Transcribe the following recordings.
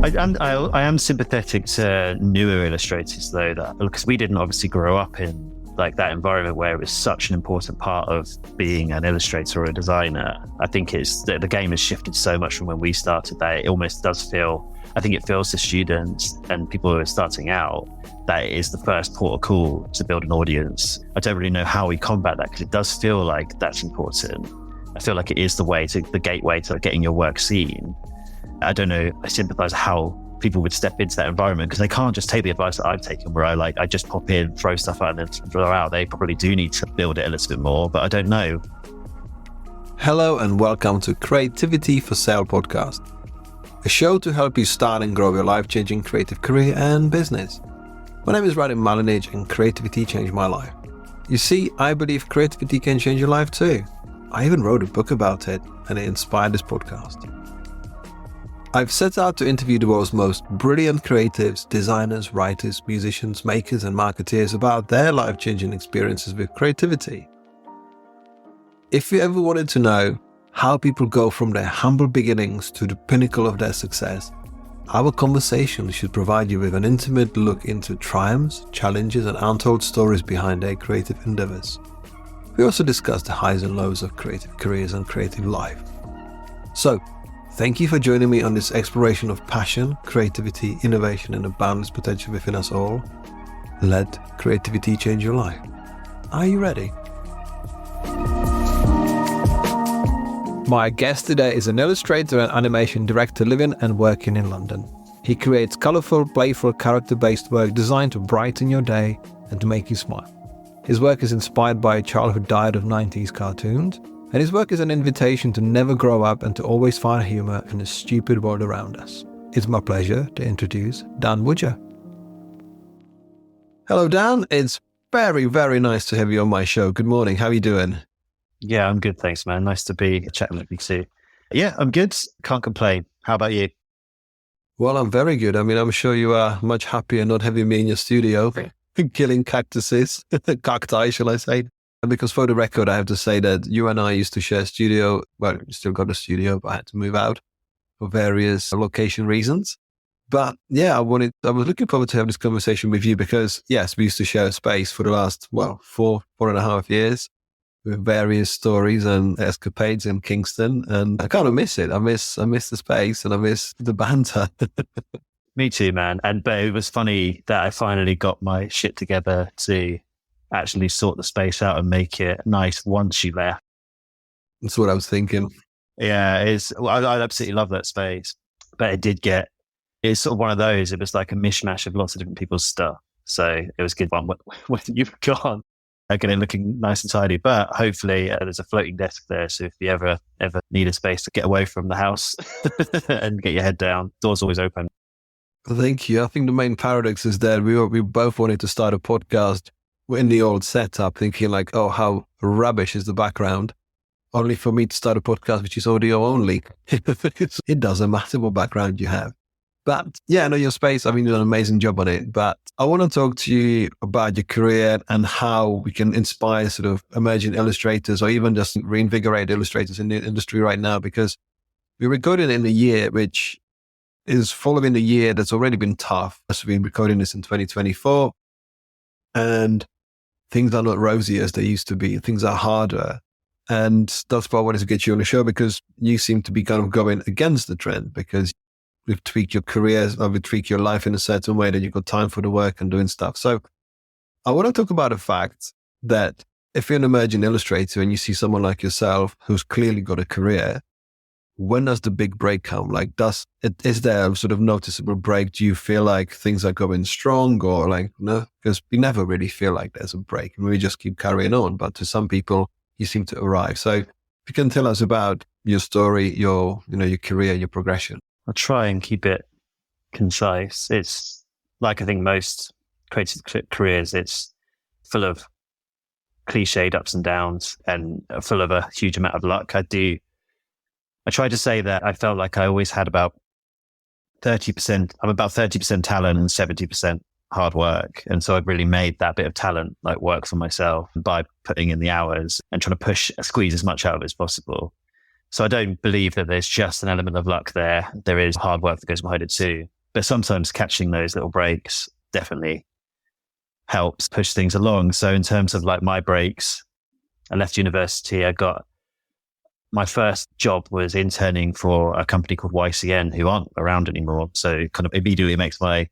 I am sympathetic to newer illustrators though, that because we didn't obviously grow up in like that environment where it was such an important part of being an illustrator or a designer. I think the game has shifted so much from when we started that it almost does feel, I think it feels to students and people who are starting out that it is the first port of call to build an audience. I don't really know how we combat that because it does feel like that's important. I feel like it is the gateway to getting your work seen. I don't know, I sympathize how people would step into that environment because they can't just take the advice that I've taken where I just pop in, throw stuff out and then throw out. They probably do need to build it a little bit more, but I don't know. Hello and welcome to Creativity for Sale podcast, a show to help you start and grow your life-changing creative career and business. My name is Radim Malinic and creativity changed my life. You see, I believe creativity can change your life too. I even wrote a book about it and it inspired this podcast. I've set out to interview the world's most brilliant creatives, designers, writers, musicians, makers and marketeers about their life-changing experiences with creativity. If you ever wanted to know how people go from their humble beginnings to the pinnacle of their success, our conversation should provide you with an intimate look into triumphs, challenges and untold stories behind their creative endeavors. We also discuss the highs and lows of creative careers and creative life. So, thank you for joining me on this exploration of passion, creativity, innovation and the boundless potential within us all. Let creativity change your life. Are you ready? My guest today is an illustrator and animation director living and working in London. He creates colourful, playful, character-based work designed to brighten your day and to make you smile. His work is inspired by a childhood diet of 90s cartoons, and his work is an invitation to never grow up and to always find humour in the stupid world around us. It's my pleasure to introduce Dan Woodger. Hello, Dan. It's very, very nice to have you on my show. Good morning. How are you doing? Yeah, I'm good. Thanks, man. Nice to be chatting with you too. Yeah, I'm good. Can't complain. How about you? Well, I'm very good. I mean, I'm sure you are much happier not having me in your studio, killing cactuses, cacti, shall I say. Because for the record, I have to say that you and I used to share a studio. Well, you still got a studio, but I had to move out for various location reasons. But yeah, I was looking forward to have this conversation with you because yes, we used to share a space for the last, 4.5 years with various stories and escapades in Kingston. And I kind of miss it. I miss the space and I miss the banter. Me too, man. But it was funny that I finally got my shit together to actually sort the space out and make it nice once you left. That's what I was thinking. Yeah, I absolutely love that space. But it's sort of one of those, it was like a mishmash of lots of different people's stuff. So it was a good one when you've gone. Get it looking nice and tidy, but hopefully there's a floating desk there. So if you ever need a space to get away from the house and get your head down, door's always open. Thank you. I think the main paradox is that we both wanted to start a podcast in the old setup, thinking like, oh, how rubbish is the background, only for me to start a podcast which is audio only. It doesn't matter what background you have. But yeah, I know your space. I mean, you did an amazing job on it. But I want to talk to you about your career and how we can inspire sort of emerging illustrators or even just reinvigorate illustrators in the industry right now, because we're recording in a year which is following the year that's already been tough. So we've been recording this in 2024 and things are not rosy as they used to be. Things are harder. And that's why I wanted to get you on the show, because you seem to be kind of going against the trend, because we've tweaked your careers or we've tweaked your life in a certain way that you've got time for the work and doing stuff. So I want to talk about the fact that if you're an emerging illustrator and you see someone like yourself who's clearly got a career, when does the big break come? Like, is there a sort of noticeable break? Do you feel like things are going strong or like, no? Because we never really feel like there's a break and we just keep carrying on. But to some people, you seem to arrive. So if you can tell us about your story, your career, your progression. I'll try and keep it concise. It's like, I think most creative careers, it's full of cliched ups and downs and full of a huge amount of luck. I try to say that I felt like I always had about 30%, I'm about 30% talent and 70% hard work. And so I've really made that bit of talent like work for myself by putting in the hours and trying to squeeze as much out of it as possible. So I don't believe that there's just an element of luck there. There is hard work that goes behind it too. But sometimes catching those little breaks definitely helps push things along. So in terms of like my breaks, I left university. I got my first job was interning for a company called YCN, who aren't around anymore. So kind of immediately makes my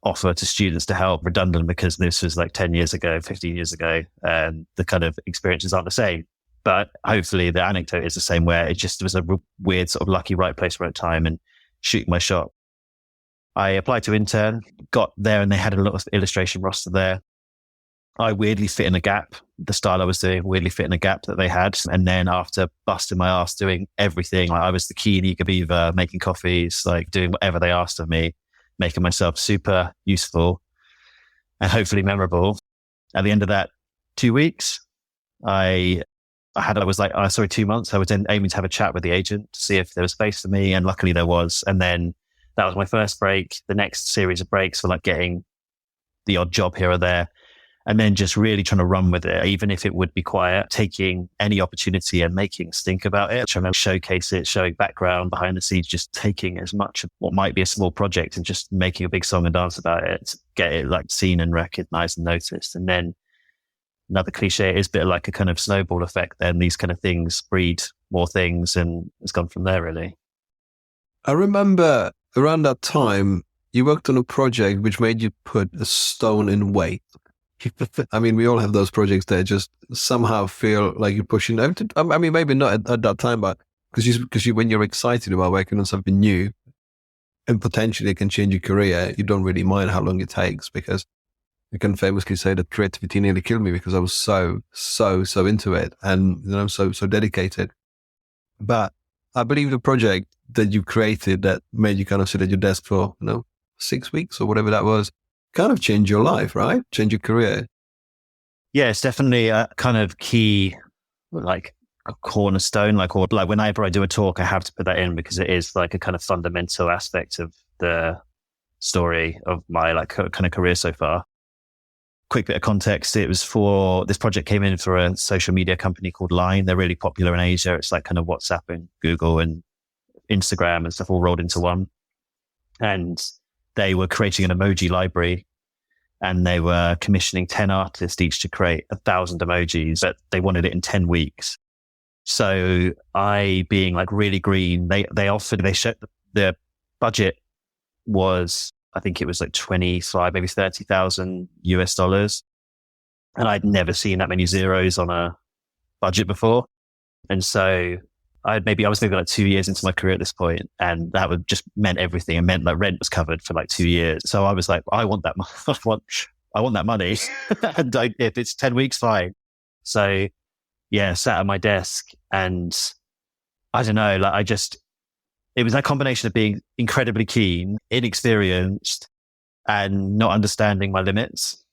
offer to students to help redundant, because this was like 10 years ago, 15 years ago, and the kind of experiences aren't the same. But hopefully the anecdote is the same, where it just was a weird sort of lucky right place, right time, and shooting my shot. I applied to intern, got there, and they had a lot of illustration roster there. I weirdly fit in a gap. The style I was doing weirdly fit in a gap that they had. And then after busting my ass doing everything, like I was the keen eager beaver, making coffees, like doing whatever they asked of me, making myself super useful and hopefully memorable. At the end of that 2 weeks, I was 2 months. I was then aiming to have a chat with the agent to see if there was space for me. And luckily there was. And then that was my first break. The next series of breaks were like getting the odd job here or there. And then just really trying to run with it, even if it would be quiet, taking any opportunity and making a stink about it, trying to showcase it, showing background behind the scenes, just taking as much of what might be a small project and just making a big song and dance about it, get it like seen and recognized and noticed. And then another cliche is a bit of like a kind of snowball effect. Then these kind of things breed more things, and it's gone from there, really. I remember around that time, you worked on a project which made you put a stone in weight. I mean, we all have those projects that just somehow feel like you're pushing them. I mean, maybe not at that time, but because when you're excited about working on something new and potentially it can change your career, you don't really mind how long it takes, because I can famously say that creativity nearly killed me because I was so into it and so dedicated. But I believe the project that you created that made you kind of sit at your desk for 6 weeks or whatever that was, kind of change your life, right? Change your career. Yeah, it's definitely a kind of key, like a cornerstone, like whenever I do a talk, I have to put that in, because it is like a kind of fundamental aspect of the story of my like kind of career so far. Quick bit of context. It was this project came in for a social media company called Line. They're really popular in Asia. It's like kind of WhatsApp and Google and Instagram and stuff all rolled into one. And they were creating an emoji library, and they were commissioning 10 artists each to create 1,000 emojis, but they wanted it in 10 weeks. So I, being like really green, they showed the budget was, I think it was like 25, maybe $30,000. And I'd never seen that many zeros on a budget before. And so I was maybe like 2 years into my career at this point, and that would just meant everything. It meant like rent was covered for like 2 years. So I was like, I want that. I want that money. And if it's 10 weeks, fine. So yeah, sat at my desk, and I don't know, like it was that combination of being incredibly keen, inexperienced, and not understanding my limits.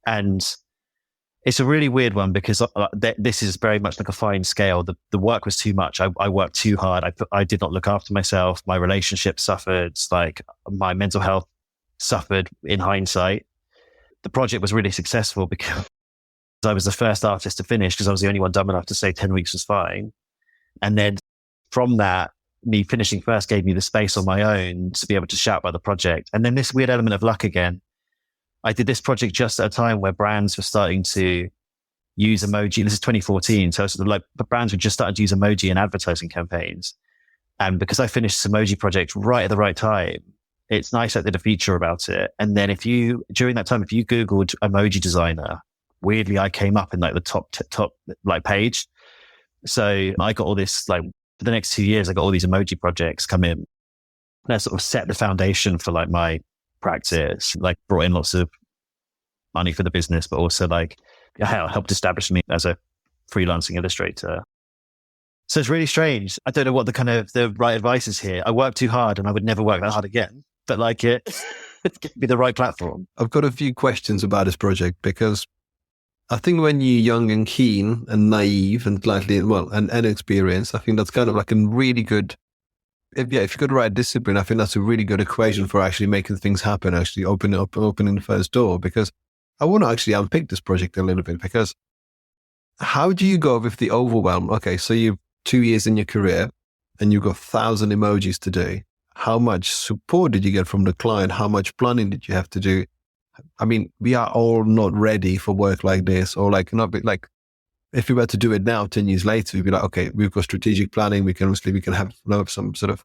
And it's a really weird one, because this is very much like a fine scale. The work was too much. I worked too hard. I did not look after myself. My relationship suffered. Like my mental health suffered in hindsight. The project was really successful because I was the first artist to finish, because I was the only one dumb enough to say 10 weeks was fine. And then from that, me finishing first gave me the space on my own to be able to shout about the project. And then this weird element of luck again. I did this project just at a time where brands were starting to use emoji. This is 2014. So sort of like the brands were just starting to use emoji in advertising campaigns. And because I finished this emoji project right at the right time, it's nice I did a feature about it. And then during that time, if you Googled emoji designer, weirdly, I came up in like the top like page. So I got all this, like for the next 2 years, I got all these emoji projects come in. That sort of set the foundation for like my practice, like brought in lots of money for the business, but also like helped establish me as a freelancing illustrator. So it's really strange. I don't know what the right advice is here. I worked too hard, and I would never work that hard again, but like it gave me the right platform. I've got a few questions about this project, because I think when you're young and keen and naive and slightly, and inexperienced, I think that's kind of like a really good, if you've got the right discipline, I think that's a really good equation for actually making things happen, actually opening the first door. Because I want to actually unpick this project a little bit, because how do you go with the overwhelm? Okay, so you're 2 years in your career and you've got 1,000 emojis to do. how much support did you get from the client? How much planning did you have to do? I mean, we are all not ready for work like this, or like not be like, if we were to do it now, 10 years later, we'd be like, okay, we've got strategic planning. We can have some sort of,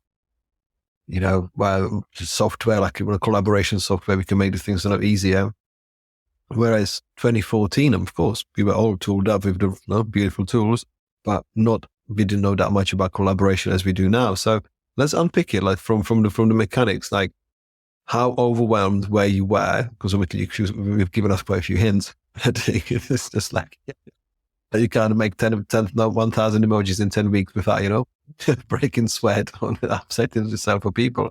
software, like a collaboration software. We can make the things a lot easier. Whereas 2014, of course, we were all tooled up with the beautiful tools, but we didn't know that much about collaboration as we do now. So let's unpick it, like from the mechanics, like how overwhelmed were you were? Because obviously we've given us quite a few hints. It's just like, you can't make 1,000 emojis in 10 weeks without, breaking sweat or upsetting yourself for people.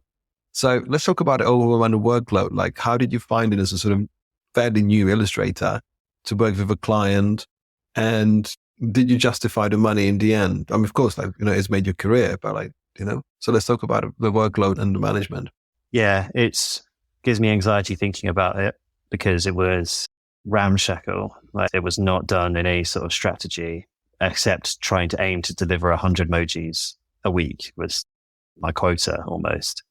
So let's talk about the overwhelming workload. Like, how did you find it as a sort of fairly new illustrator to work with a client? And did you justify the money in the end? I mean, of course, it's made your career, but so let's talk about the workload and the management. Yeah, it gives me anxiety thinking about it because it was ramshackle. Like, it was not done in any sort of strategy, except trying to aim to deliver 100 emojis a week was my quota almost.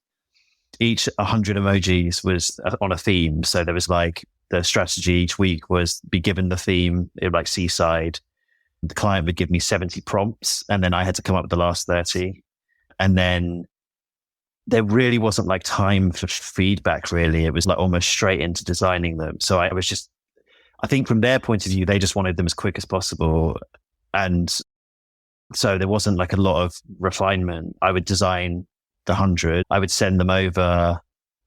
Each 100 emojis was on a theme. So there was like the strategy each week was be given the theme, like seaside. The client would give me 70 prompts and then I had to come up with the last 30. And then there really wasn't like time for feedback really. It was like almost straight into designing them. So I think from their point of view, they just wanted them as quick as possible. And so there wasn't like a lot of refinement. I would design the 100. I would send them over.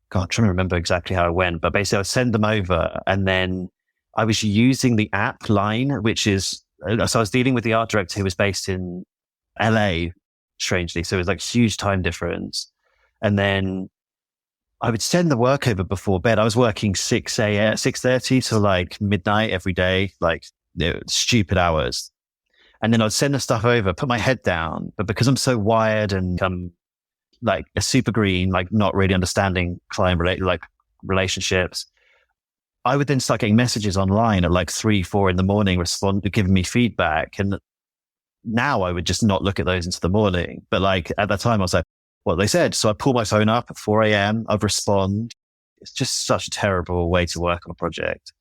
God, I'm trying to remember exactly how it went, but basically I would send them over and then I was using the app Line, so I was dealing with the art director who was based in LA, strangely. So it was like huge time difference. And then I would send the work over before bed. I was working 6:30 to like midnight every day, like stupid hours. And then I'd send the stuff over, put my head down. But because I'm so wired and I'm like a super green, like not really understanding client relationships, I would then start getting messages online at like 3-4 in the morning, giving me feedback. And now I would just not look at those into the morning. But like at that time I was like, what they said. So I pull my phone up at 4 a.m. I'd respond. It's just such a terrible way to work on a project.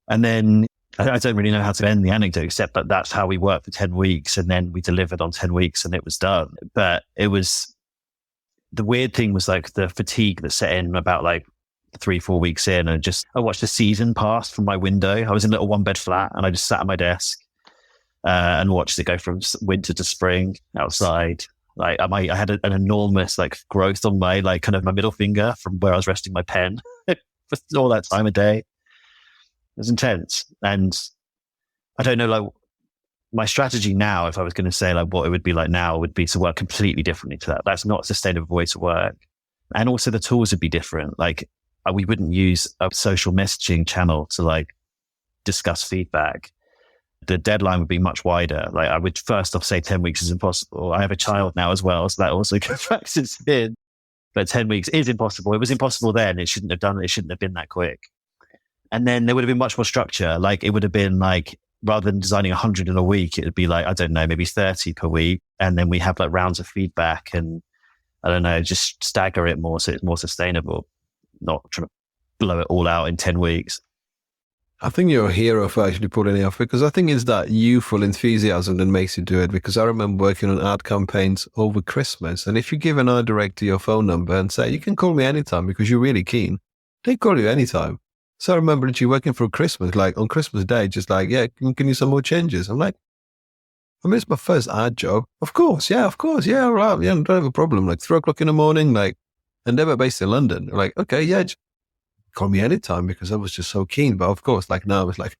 And then I don't really know how to end the anecdote, except that that's how we worked for 10 weeks. And then we delivered on 10 weeks and it was done. But the weird thing was like the fatigue that set in about like 3-4 weeks in, and I watched the season pass from my window. I was in a little 1-bed flat and I just sat at my desk and watched it go from winter to spring outside. Like I had an enormous like growth on my like kind of my middle finger from where I was resting my pen for all that time of day. It was intense. And I don't know, like my strategy now, if I was going to say like what it would be like now, would be to work completely differently to that. That's not a sustainable way to work. And also the tools would be different. Like we wouldn't use a social messaging channel to like discuss feedback. The deadline would be much wider. Like I would first off say 10 weeks is impossible. I have a child now as well, so that also factors in. But 10 weeks is impossible. It was impossible then. It shouldn't have been that quick. And then there would have been much more structure. Like it would have been like, rather than designing 100 in a week, it would be like, I don't know, maybe 30 per week. And then we have like rounds of feedback and I don't know, just stagger it more so it's more sustainable, not trying to blow it all out in 10 weeks. I think you're a hero for actually pulling it off, because I think it's that youthful enthusiasm that makes you do it. Because I remember working on ad campaigns over Christmas, and if you give an art director your phone number and say, you can call me anytime because you're really keen, they call you anytime. So I remember that you're working for Christmas, like on Christmas Day, just like, yeah, can you some more changes? I'm like, I mean, it's my first ad job. Of course, yeah, right, yeah, don't have a problem. Like 3:00 in the morning, like, and they were based in London. They're like, okay, yeah, call me anytime, because I was just so keen. But of course, like now it's like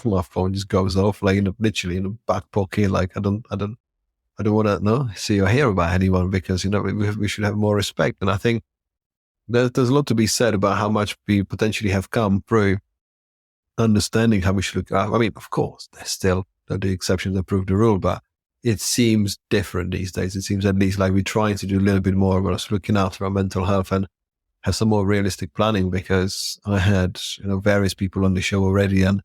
my phone just goes off, like literally in the back pocket. Like I don't want to see or hear about anyone, because we should have more respect. And I think there's a lot to be said about how much we potentially have come through understanding how we should look. I mean, of course, there's still the exceptions that prove the rule, but it seems different these days. It seems at least like we're trying to do a little bit more about us looking after our mental health and have some more realistic planning, because I had, various people on the show already, and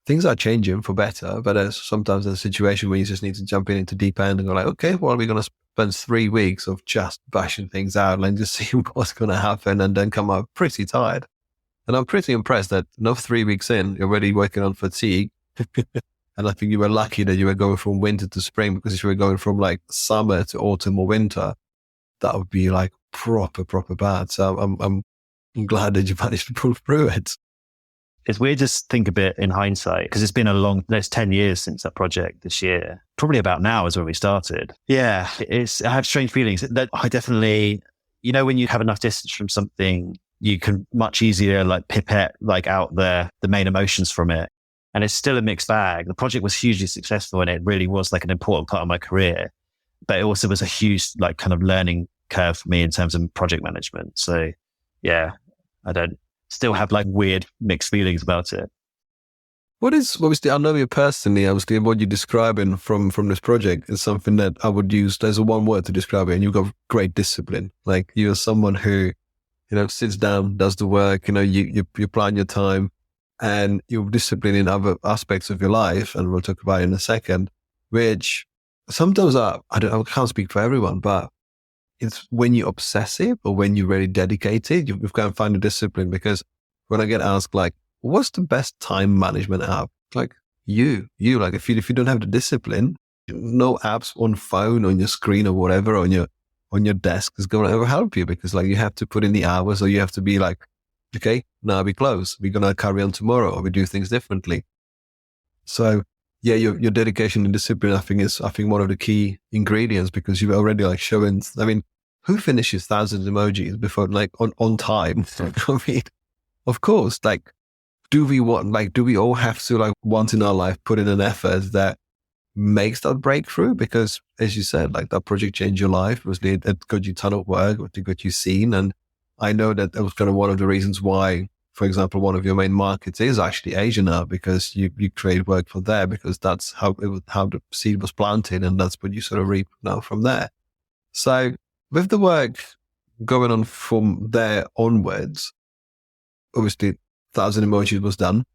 things are changing for better. But sometimes there's a situation where you just need to jump into deep end and go like, okay, what are we going to spends 3 weeks of just bashing things out and just seeing what's going to happen and then come out pretty tired. And I'm pretty impressed that not 3 weeks in, you're already working on fatigue. And I think you were lucky that you were going from winter to spring, because if you were going from like summer to autumn or winter, that would be like proper bad. So I'm glad that you managed to pull through it. It's weird to think a bit in hindsight, because it's been there's 10 years since that project this year. Probably about now is when we started. Yeah, I have strange feelings that I definitely, when you have enough distance from something, you can much easier like pipette like out the main emotions from it. And it's still a mixed bag. The project was hugely successful and it really was like an important part of my career, but it also was a huge like kind of learning curve for me in terms of project management. So yeah, I don't still have like weird mixed feelings about it. What is, obviously, I know you personally, obviously, what you're describing from this project is something that I would use. There's a one word to describe it, and you've got great discipline. Like, you're someone who, sits down, does the work, you plan your time, and you're disciplined in other aspects of your life, and we'll talk about it in a second, which sometimes I can't speak for everyone, but it's when you're obsessive or when you're really dedicated, you've got to find a discipline. Because when I get asked, like, what's the best time management app? Like, like, if you don't have the discipline, no apps on phone, on your screen or whatever, on your desk is going to ever help you, because like you have to put in the hours, or you have to be like, okay, now we close, we're going to carry on tomorrow, or we do things differently. So yeah, your dedication and discipline, I think one of the key ingredients, because you've already like shown, I mean, who finishes thousands of emojis before like on time? I mean, of course, like, do we all have to like once in our life put in an effort that makes that breakthrough? Because as you said, like, that project changed your life. Obviously, it got you a ton of work, it got you seen. And I know that was kind of one of the reasons why, for example, one of your main markets is actually Asia now, because you create work for there, because that's how the seed was planted, and that's what you sort of reap now from there. So with the work going on from there onwards, obviously 1,000 emojis was done.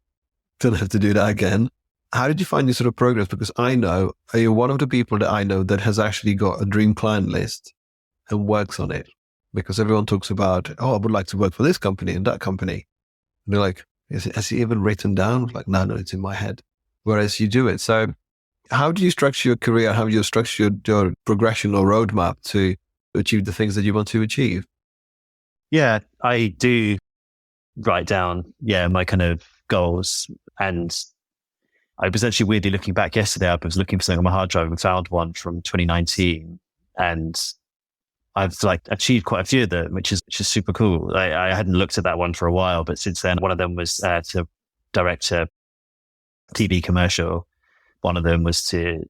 Don't have to do that again. How did you find your sort of progress? Because I know you're one of the people that I know that has actually got a dream client list and works on it. Because everyone talks about, I would like to work for this company and that company. And they're like, has it even written down? Like, no, it's in my head. Whereas you do it. So how do you structure your career? How do you structure your progression or roadmap to achieve the things that you want to achieve? Yeah, I do write down, my kind of goals. And I was actually weirdly looking back yesterday. I was looking for something on my hard drive and found one from 2019. And I've like achieved quite a few of them, which is super cool. I hadn't looked at that one for a while, but since then, one of them was to direct a TV commercial. One of them was to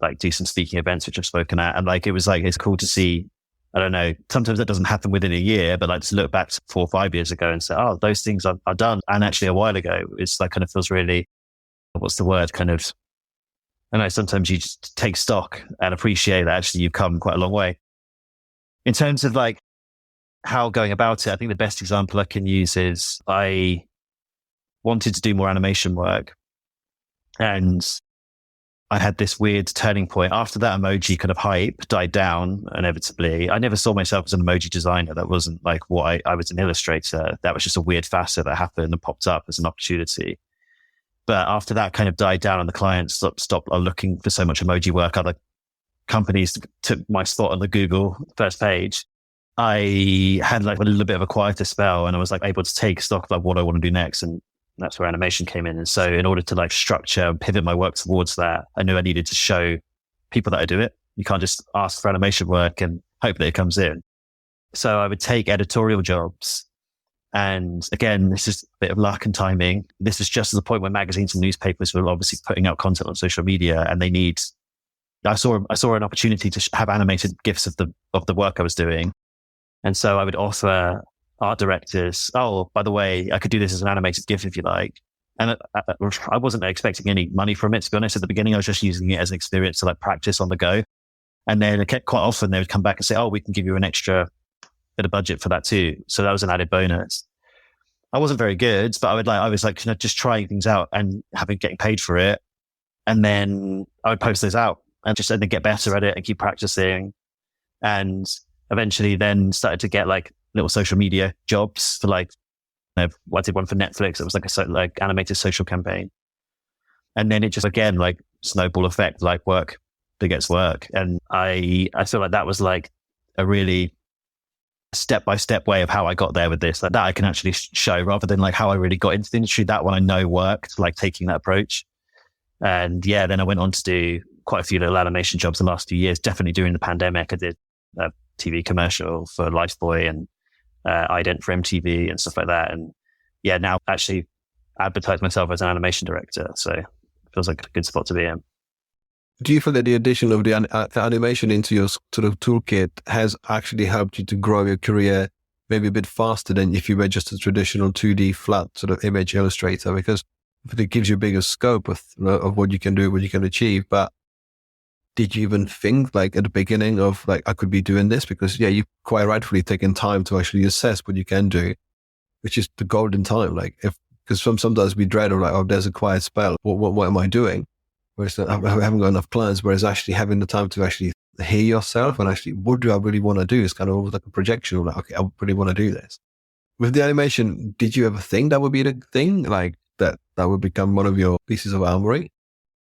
like do some speaking events, which I've spoken at. And like, it was like, it's cool to see, I don't know, sometimes that doesn't happen within a year, but like to look back to 4 or 5 years ago and say, oh, those things are done. And actually a while ago, it's like kind of feels really, what's the word? Kind of, I don't know, sometimes you just take stock and appreciate that actually you've come quite a long way. In terms of like how going about it, I think the best example I can use is I wanted to do more animation work, and I had this weird turning point. After that emoji kind of hype died down inevitably, I never saw myself as an emoji designer. That wasn't like what I was an illustrator. That was just a weird facet that happened and popped up as an opportunity. But after that kind of died down and the clients stopped looking for so much emoji work, other companies took my spot on the Google first page, I had like a little bit of a quieter spell, and I was like able to take stock of like what I want to do next. And that's where animation came in. And so in order to like structure and pivot my work towards that, I knew I needed to show people that I do it. You can't just ask for animation work and hope that it comes in. So I would take editorial jobs. And again, this is a bit of luck and timing. This is just at the point when magazines and newspapers were obviously putting out content on social media, and they need, I saw an opportunity to have animated GIFs of the work I was doing. And so I would offer art directors, oh, by the way, I could do this as an animated GIF if you like. And I wasn't expecting any money from it, to be honest. At the beginning, I was just using it as an experience to like practice on the go. And then quite often they would come back and say, oh, we can give you an extra bit of budget for that too. So that was an added bonus. I wasn't very good, but I was like, just trying things out and getting paid for it. And then I would post those out and then get better at it and keep practicing. and eventually then started to get like little social media jobs for like, I did one for Netflix. It was like like animated social campaign. And then it just, again, like snowball effect, like work begets work. And I feel like that was like a really step-by-step way of how I got there with this, like that I can actually show, rather than like how I really got into the industry. That one I know worked, like taking that approach. And yeah, then I went on to do quite a few little animation jobs the last few years. Definitely during the pandemic, I did a TV commercial for Lifebuoy and ident for MTV and stuff like that. And yeah, now actually advertise myself as an animation director. So it feels like a good spot to be in. Do you feel that the addition of the animation into your sort of toolkit has actually helped you to grow your career maybe a bit faster than if you were just a traditional 2D flat sort of image illustrator? Because it gives you a bigger scope of what you can do, what you can achieve. But did you even think like at the beginning of like, I could be doing this? Because yeah, you've quite rightfully taken time to actually assess what you can do, which is the golden time. Like because sometimes we dread of like, oh, there's a quiet spell. What am I doing? Whereas I haven't got enough plans. Whereas actually having the time to actually hear yourself and actually, what do I really want to do? Is kind of almost like a projection of like, okay, I really want to do this. With the animation, did you ever think that would be the thing? Like that would become one of your pieces of armory?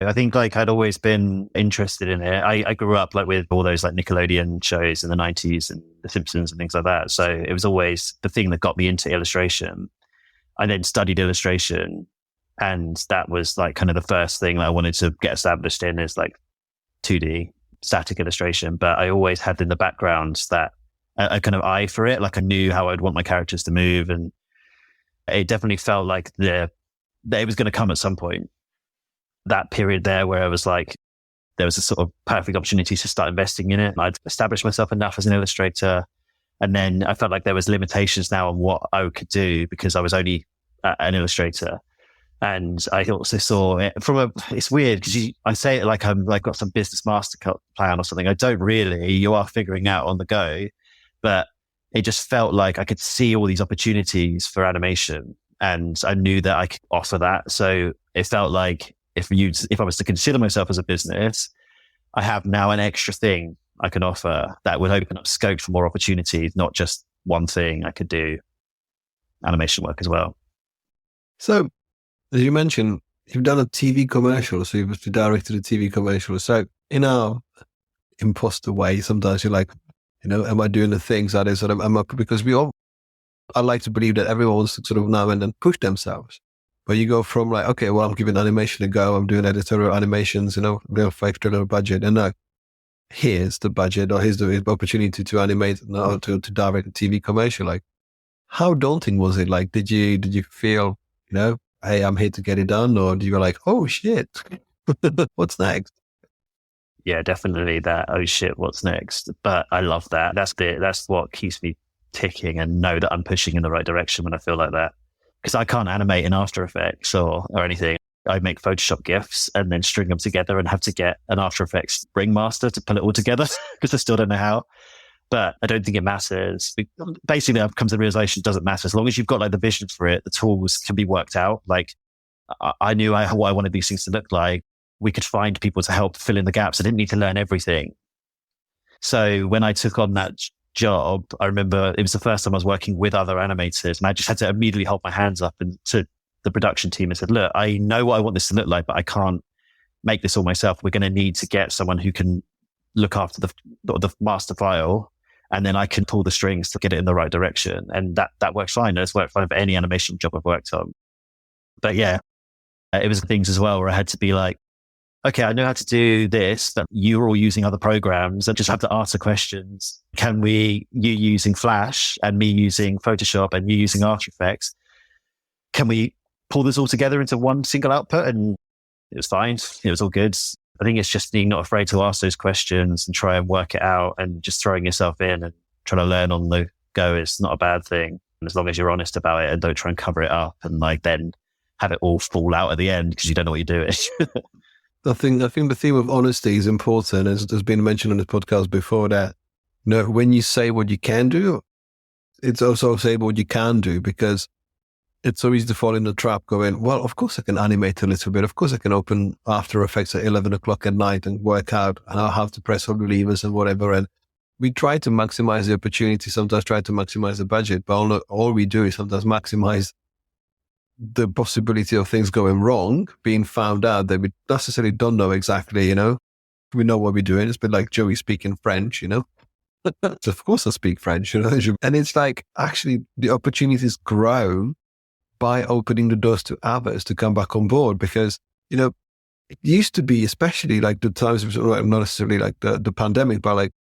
I think like I'd always been interested in it. I grew up like with all those like Nickelodeon shows in the 90s and The Simpsons and things like that. So it was always the thing that got me into illustration. I then studied illustration, and that was like kind of the first thing that I wanted to get established in, is like 2D static illustration. But I always had in the background that a kind of eye for it. Like I knew how I'd want my characters to move, and it definitely felt like that it was going to come at some point. That period there where I was like, there was a sort of perfect opportunity to start investing in it. I'd established myself enough as an illustrator. And then I felt like there was limitations now on what I could do because I was only an illustrator. And I also saw it it's weird because I say it like I'm like got some business master plan or something. I don't really, you are figuring out on the go, but it just felt like I could see all these opportunities for animation, and I knew that I could offer that. So it felt like if I was to consider myself as a business, I have now an extra thing I can offer that would open up scope for more opportunities, not just one thing. I could do animation work as well. So, as you mentioned, you've done a TV commercial, so you've directed a TV commercial. So, in our imposter way, sometimes you're like, am I doing the things that is sort of, because I like to believe that everyone wants to sort of now and then push themselves. But you go from like, okay, well, I'm giving animation a go. I'm doing editorial animations, for extra little budget. And no, here's the budget, or here's the opportunity to animate, to direct a TV commercial. Like, how daunting was it? Like, did you feel, hey, I'm here to get it done? Or do you go like, oh shit, what's next? Yeah, definitely that. Oh shit, what's next? But I love that. That's what keeps me ticking and know that I'm pushing in the right direction when I feel like that. Because I can't animate in After Effects or anything. I make Photoshop GIFs and then string them together and have to get an After Effects ringmaster to pull it all together because I still don't know how. But I don't think it matters. Basically, I've come to the realization it doesn't matter. As long as you've got like the vision for it, the tools can be worked out. Like I knew what I wanted these things to look like. We could find people to help fill in the gaps. I didn't need to learn everything. So when I took on that job, I remember it was the first time I was working with other animators, and I just had to immediately hold my hands up and to the production team and said, look, I know what I want this to look like, but I can't make this all myself. We're going to need to get someone who can look after the master file, and then I can pull the strings to get it in the right direction. And that works fine. It's worked fine for any animation job I've worked on. But yeah, it was things as well where I had to be like, okay, I know how to do this, but you're all using other programs. I just have to ask the questions. You using Flash and me using Photoshop and you using After Effects, can we pull this all together into one single output? And it was fine. It was all good. I think it's just being not afraid to ask those questions and try and work it out, and just throwing yourself in and trying to learn on the go is not a bad thing. And as long as you're honest about it and don't try and cover it up and like then have it all fall out at the end because you don't know what you're doing. I think the theme of honesty is important, as has been mentioned on the podcast before, that when you say what you can do, it's also say what you can do, because it's so easy to fall in the trap going, well, of course I can animate a little bit. Of course I can open After Effects at 11 o'clock at night and work out how to press all the levers and whatever. we try to maximize the opportunity, sometimes try to maximize the budget, but all we do is sometimes maximize the possibility of things going wrong, being found out that we necessarily don't know exactly, we know what we're doing. It's a bit like Joey speaking French, Of course I speak French, and it's like actually the opportunities grow by opening the doors to others to come back on board, because, it used to be, especially like the times, not necessarily like the pandemic, but like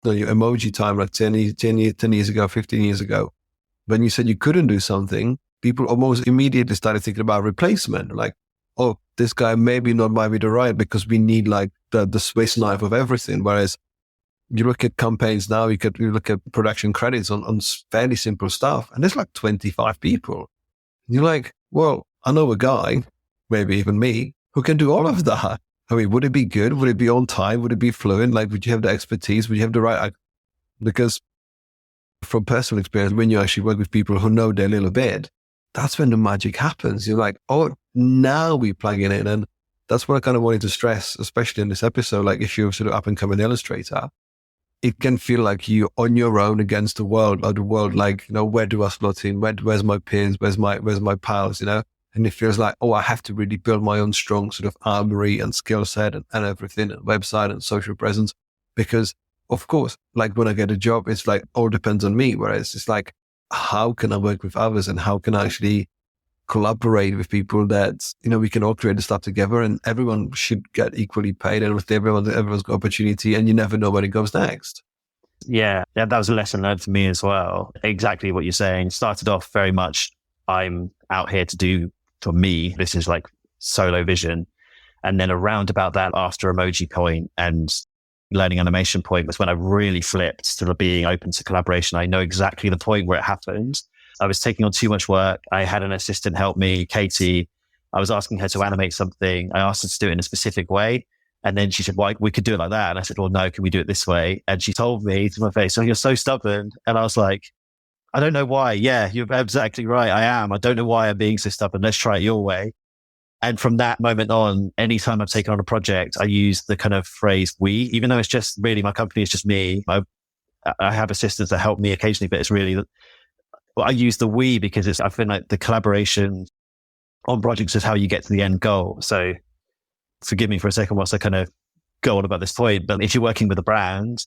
your emoji time, like 10 years ago, 15 years ago, when you said you couldn't do something, people almost immediately started thinking about replacement. Like, oh, this guy might be the right, because we need like the Swiss knife of everything. Whereas you look at campaigns now, you look at production credits on fairly simple stuff, and there's like 25 people. And you're like, well, I know a guy, maybe even me, who can do all of that. I mean, would it be good? Would it be on time? Would it be fluent? Like, would you have the expertise? Would you have the right? Because from personal experience, when you actually work with people who know their little bit, that's when the magic happens. You're like, oh, now we plug it in. And that's what I kind of wanted to stress, especially in this episode. Like, if you're sort of up and coming illustrator, it can feel like you're on your own against the world, or the world, like, where do I slot in? Where's my peers? Where's my pals, And it feels like, oh, I have to really build my own strong sort of armory and skill set and everything, and website and social presence. Because, of course, like when I get a job, it's like all depends on me. Whereas it's like, how can I work with others, and how can I actually collaborate with people that, we can all create the stuff together, and everyone should get equally paid, and with everyone's got opportunity, and you never know where it goes next. Yeah, that was a lesson learned for me as well. Exactly what you're saying. Started off very much, I'm out here to do, for me, this is like solo vision. And then around about that, after emoji point and learning animation point, was when I really flipped to being open to collaboration. I know exactly the point where it happened. I was taking on too much work. I had an assistant help me, Katie. I was asking her to animate something. I asked her to do it in a specific way. And then she said, well, we could do it like that. And I said, well, no, can we do it this way? And she told me to my face, oh, you're so stubborn. And I was like, I don't know why. Yeah, you're exactly right. I am. I don't know why I'm being so stubborn. Let's try it your way. And from that moment on, anytime I've taken on a project, I use the kind of phrase we, even though it's just really, my company is just me. I have assistants that help me occasionally, but it's really, I use the we because I feel like the collaboration on projects is how you get to the end goal. So forgive me for a second whilst I kind of go on about this point, but if you're working with a brand,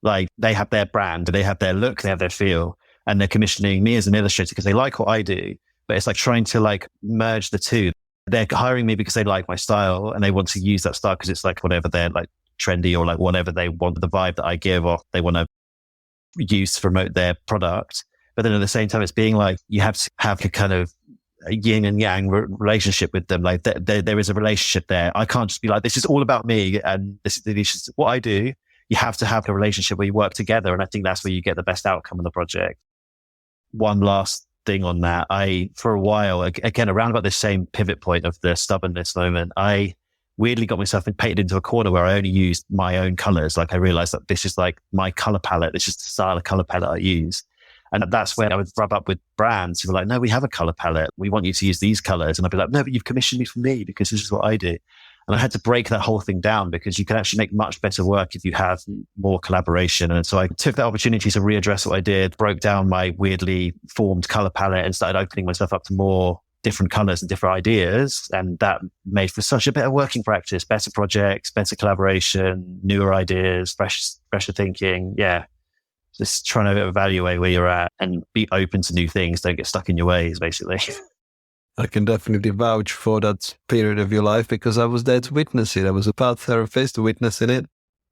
like they have their brand, they have their look, they have their feel, and they're commissioning me as an illustrator because they like what I do, but it's like trying to like merge the two. They're hiring me because they like my style and they want to use that style because it's like whatever they're like trendy or like whatever they want, the vibe that I give or they want to use to promote their product. But then at the same time, it's being like, you have to have a kind of a yin and yang relationship with them. Like there is a relationship there. I can't just be like, this is all about me and this is what I do. You have to have a relationship where you work together. And I think that's where you get the best outcome of the project. One last thing on that. For a while, again, around about this same pivot point of the stubbornness moment, I weirdly got myself painted into a corner where I only used my own colors. Like I realized that this is like my color palette. This is the style of color palette I use. And that's where I would rub up with brands who were like, no, we have a color palette. We want you to use these colors. And I'd be like, no, but you've commissioned me for me because this is what I do. And I had to break that whole thing down because you can actually make much better work if you have more collaboration. And so I took that opportunity to readdress what I did, broke down my weirdly formed color palette and started opening myself up to more different colors and different ideas. And that made for such a better working practice, better projects, better collaboration, newer ideas, fresher thinking. Yeah. Just trying to evaluate where you're at and be open to new things. Don't get stuck in your ways, basically. I can definitely vouch for that period of your life because I was there to witness it. I was a part therapist witnessing it.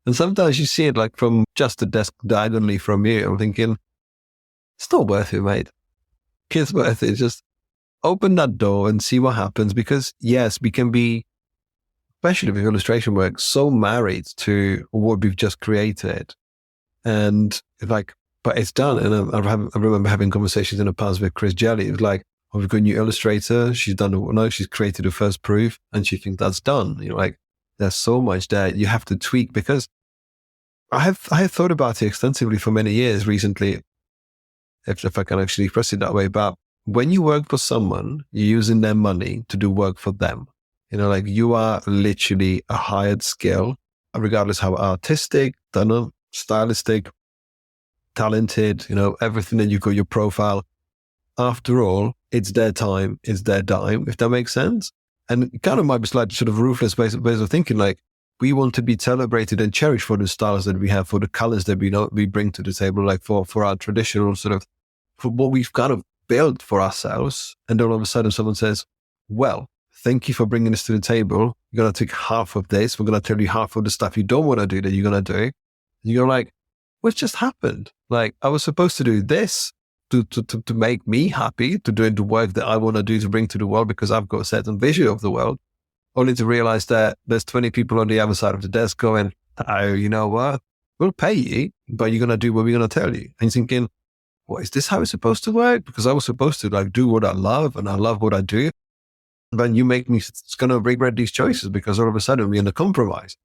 And sometimes you see it like from just the desk diagonally from you. I'm thinking, it's not worth it, mate. It's worth it. Just open that door and see what happens. Because yes, we can be, especially with illustration work, so married to what we've just created. And like, but it's done. And I remember having conversations in the past with Chris Jelly. It was like, oh, we've got a new illustrator. She's she's created the first proof and she thinks that's done. You know, like there's so much that you have to tweak because I have thought about it extensively for many years recently, if I can actually express it that way. But when you work for someone, you're using their money to do work for them. You know, like you are literally a hired skill, regardless how artistic, stylistic, talented, everything that you got your profile. After all, it's their time, it's their dime, if that makes sense. And it kind of might be slightly sort of ruthless ways of thinking, like, we want to be celebrated and cherished for the styles that we have, for the colors that we bring to the table, like for our traditional sort of, for what we've kind of built for ourselves. And then all of a sudden someone says, well, thank you for bringing this to the table. You're going to take half of this. We're going to tell you half of the stuff you don't want to do that you're going to do. And you're like, what just happened? Like, I was supposed to do this to make me happy, to do the work that I want to do to bring to the world because I've got a certain vision of the world, only to realize that there's 20 people on the other side of the desk going, oh, you know what? We'll pay you, but you're going to do what we're going to tell you. And you're thinking, well, is this how it's supposed to work? Because I was supposed to like do what I love and I love what I do. But you make me, it's going to regret these choices because all of a sudden we're in a compromise.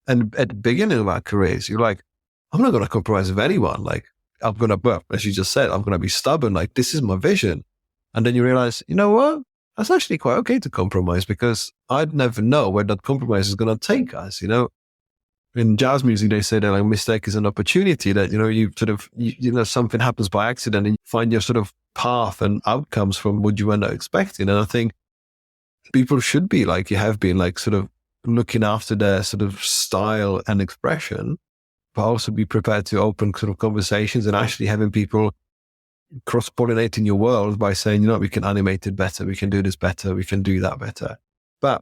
And at the beginning of our careers, you're like, I'm not going to compromise with anyone. Like, I'm going to, well, as you just said, I'm going to be stubborn. Like, this is my vision. And then you realize, you know what? That's actually quite okay to compromise because I'd never know where that compromise is going to take us. In jazz music, they say that like mistake is an opportunity, that, you sort of, something happens by accident and you find your sort of path and outcomes from what you were not expecting. And I think people should be like you have been, like sort of looking after their sort of style and expression, but also be prepared to open sort of conversations and actually having people cross-pollinating your world by saying, we can animate it better, we can do this better, we can do that better. But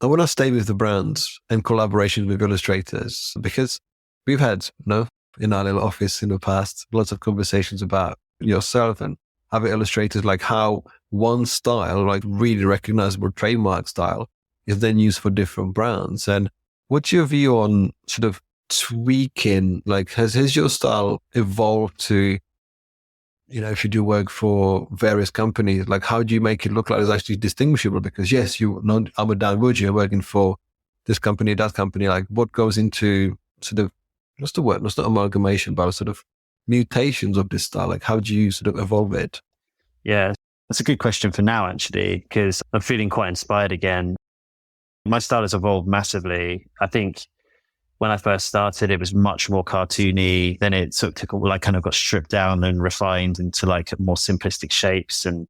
I want to stay with the brands and collaboration with illustrators because we've had, in our little office in the past, lots of conversations about yourself and other illustrators, like how one style, like really recognizable trademark style, is then used for different brands. And what's your view on sort of tweaking, like has your style evolved to, if you do work for various companies, like how do you make it look like it's actually distinguishable? Because yes, I'm a Dan Woodger working for this company, that company, like what goes into sort of, what's the word? It's not amalgamation, but sort of mutations of this style. Like how do you sort of evolve it? Yeah, that's a good question for now, actually, because I'm feeling quite inspired again. My style has evolved massively. I think when I first started, it was much more cartoony. Then it kind of got stripped down and refined into like more simplistic shapes, and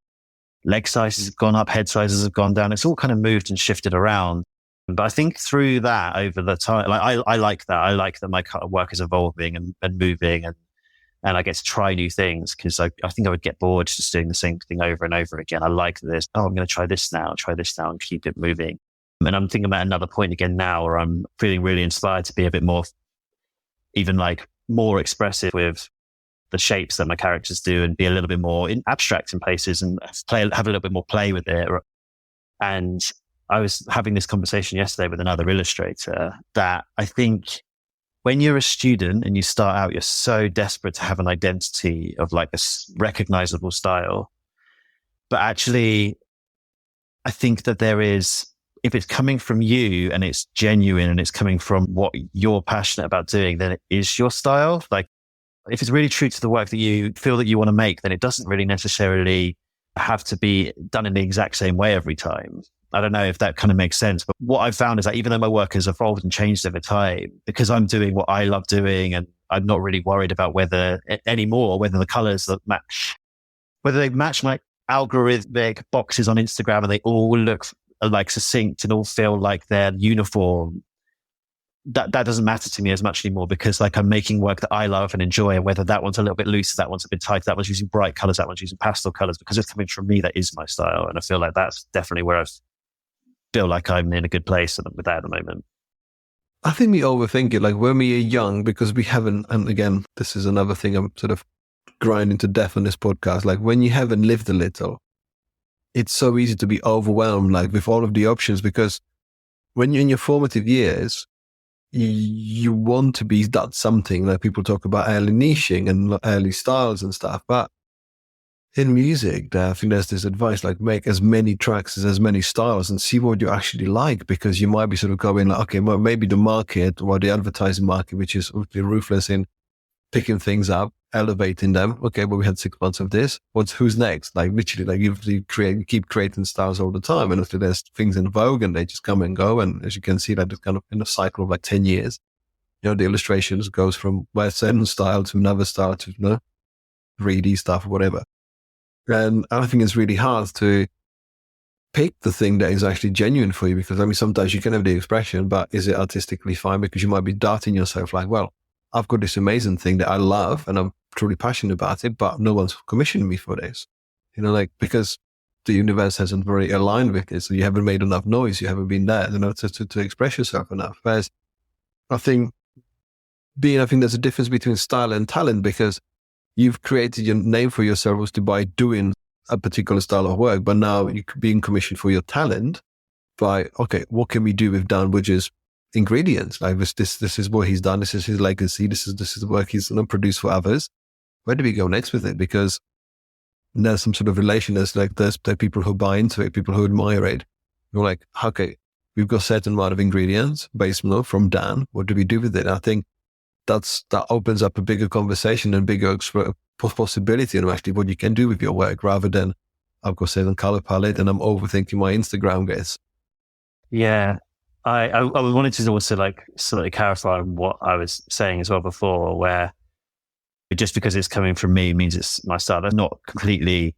leg sizes have gone up, head sizes have gone down. It's all kind of moved and shifted around. But I think through that, over the time, like I like that. I like that my work is evolving and moving, and I get to try new things because I think I would get bored just doing the same thing over and over again. I like this. Oh, I'm going to try this now, and keep it moving. And I'm thinking about another point again now where I'm feeling really inspired to be a bit more, even like more expressive with the shapes that my characters do and be a little bit more abstract in places and have a little bit more play with it. And I was having this conversation yesterday with another illustrator that I think when you're a student and you start out, you're so desperate to have an identity of like a recognizable style. But actually, I think that there is, if it's coming from you and it's genuine and it's coming from what you're passionate about doing, then it is your style. Like if it's really true to the work that you feel that you want to make, then it doesn't really necessarily have to be done in the exact same way every time. I don't know if that kind of makes sense, but what I've found is that even though my work has evolved and changed over time, because I'm doing what I love doing and I'm not really worried about whether the colors that match, whether they match my algorithmic boxes on Instagram and they all look like succinct and all feel like they're uniform. That doesn't matter to me as much anymore because like I'm making work that I love and enjoy, and whether that one's a little bit loose, that one's a bit tight, that one's using bright colors, that one's using pastel colors, because it's coming from me, that is my style. And I feel like that's definitely where I feel like I'm in a good place with that at the moment. I think we overthink it. Like when we are young, because we haven't, and again, this is another thing I'm sort of grinding to death on this podcast. Like when you haven't lived a little, it's so easy to be overwhelmed, like with all of the options, because when you're in your formative years, you want to be that something. Like people talk about early niching and early styles and stuff, but in music, I think there's this advice, like make as many tracks as many styles and see what you actually like, because you might be sort of going like, okay, well, maybe the market or the advertising market, which is ruthless in picking things up, elevating them. Okay, well, we had 6 months of this. Who's next? Like literally, like you keep creating styles all the time. And if there's things in vogue and they just come and go. And as you can see, that it's kind of in a cycle of like 10 years. the illustrations goes from a certain style to another style to 3D stuff or whatever. And I think it's really hard to pick the thing that is actually genuine for you, because sometimes you can have the expression, but is it artistically fine? Because you might be doubting yourself like, well, I've got this amazing thing that I love and I'm truly passionate about it, but no one's commissioned me for this. Because the universe hasn't very aligned with it. So you haven't made enough noise. You haven't been there, to express yourself enough. Whereas I think there's a difference between style and talent, because you've created your name for yourself by doing a particular style of work, but now you're being commissioned for your talent by, okay, what can we do with Dan Woodger's ingredients? Like this is what he's done. This is his legacy. This is the work he's produced for others. Where do we go next with it? Because there's some sort of relation. There's people who buy into it, people who admire it. You're like, okay, we've got a certain amount of ingredients based from Dan. What do we do with it? I think that opens up a bigger conversation and bigger possibility and actually what you can do with your work, rather than I've got a certain color palette and I'm overthinking my Instagram guests. Yeah. I wanted to also slightly clarify what I was saying as well before, where just because it's coming from me means it's my style. That's not completely,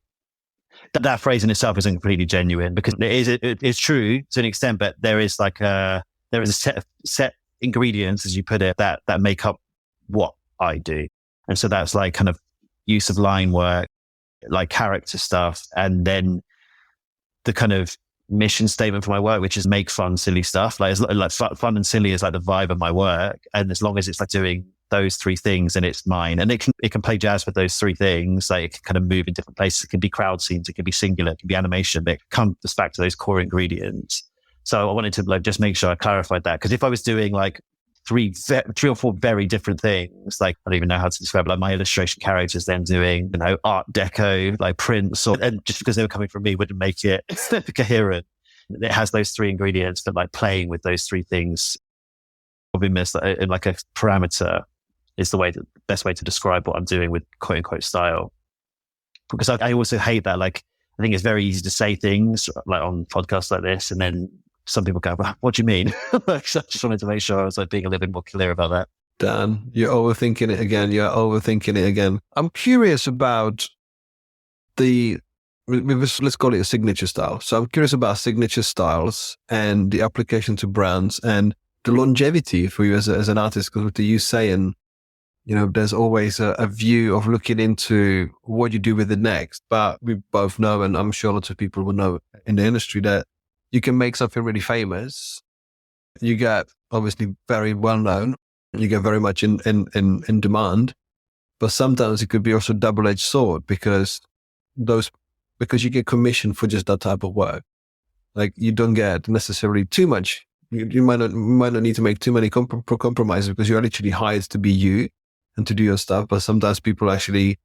that phrase in itself isn't completely genuine, because it's true to an extent, but there is a set ingredients, as you put it, that make up what I do. And so that's like kind of use of line work, like character stuff, and then the kind of mission statement for my work, which is make fun, silly stuff. Like fun and silly is like the vibe of my work. And as long as it's like doing those three things, then it's mine. And it can play jazz with those three things. Like it can kind of move in different places. It can be crowd scenes, it can be singular, it can be animation, but it comes back to those core ingredients. So I wanted to just make sure I clarified that, because if I was doing like three or four very different things, like I don't even know how to describe it, like my illustration characters then doing, Art Deco, like prints, and just because they were coming from me wouldn't make it coherent. It has those three ingredients, but like playing with those three things, probably in like a parameter, is the best way to describe what I'm doing with quote unquote style. Because I also hate that, like, I think it's very easy to say things like on podcasts like this, and then some people go, well, what do you mean? So I just wanted to make sure I was being a little bit more clear about that. Dan, you're overthinking it again. I'm curious about let's call it a signature style. So I'm curious about signature styles and the application to brands and the longevity for you as an artist, because with the you saying, there's always a view of looking into what you do with it next. But we both know, and I'm sure lots of people will know in the industry, that you can make something really famous. You get obviously very well known. You get very much in demand. But sometimes it could be also a double-edged sword, because you get commissioned for just that type of work. Like you don't get necessarily too much. You might not need to make too many compromises, because you're literally hired to be you and to do your stuff. But sometimes people actually,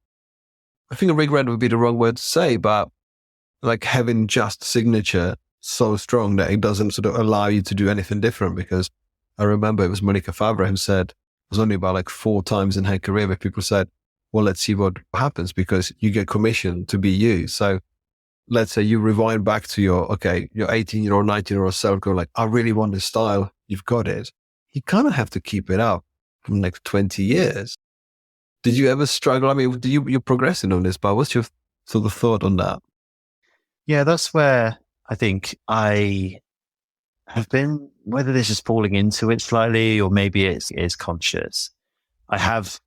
I think a regret would be the wrong word to say, but like having just signature so strong that it doesn't sort of allow you to do anything different. Because I remember it was Monica Favre who said, it was only about like 4 times in her career where people said, well, let's see what happens, because you get commissioned to be you. So let's say you rewind back to your 18-year-old, 19-year-old self, go like, I really want this style. You've got it. You kind of have to keep it up for the next 20 years. Did you ever struggle? I mean, you're progressing on this, but what's your sort of thought on that? Yeah, that's where I think I have been, whether this is falling into it slightly or maybe it's conscious. I have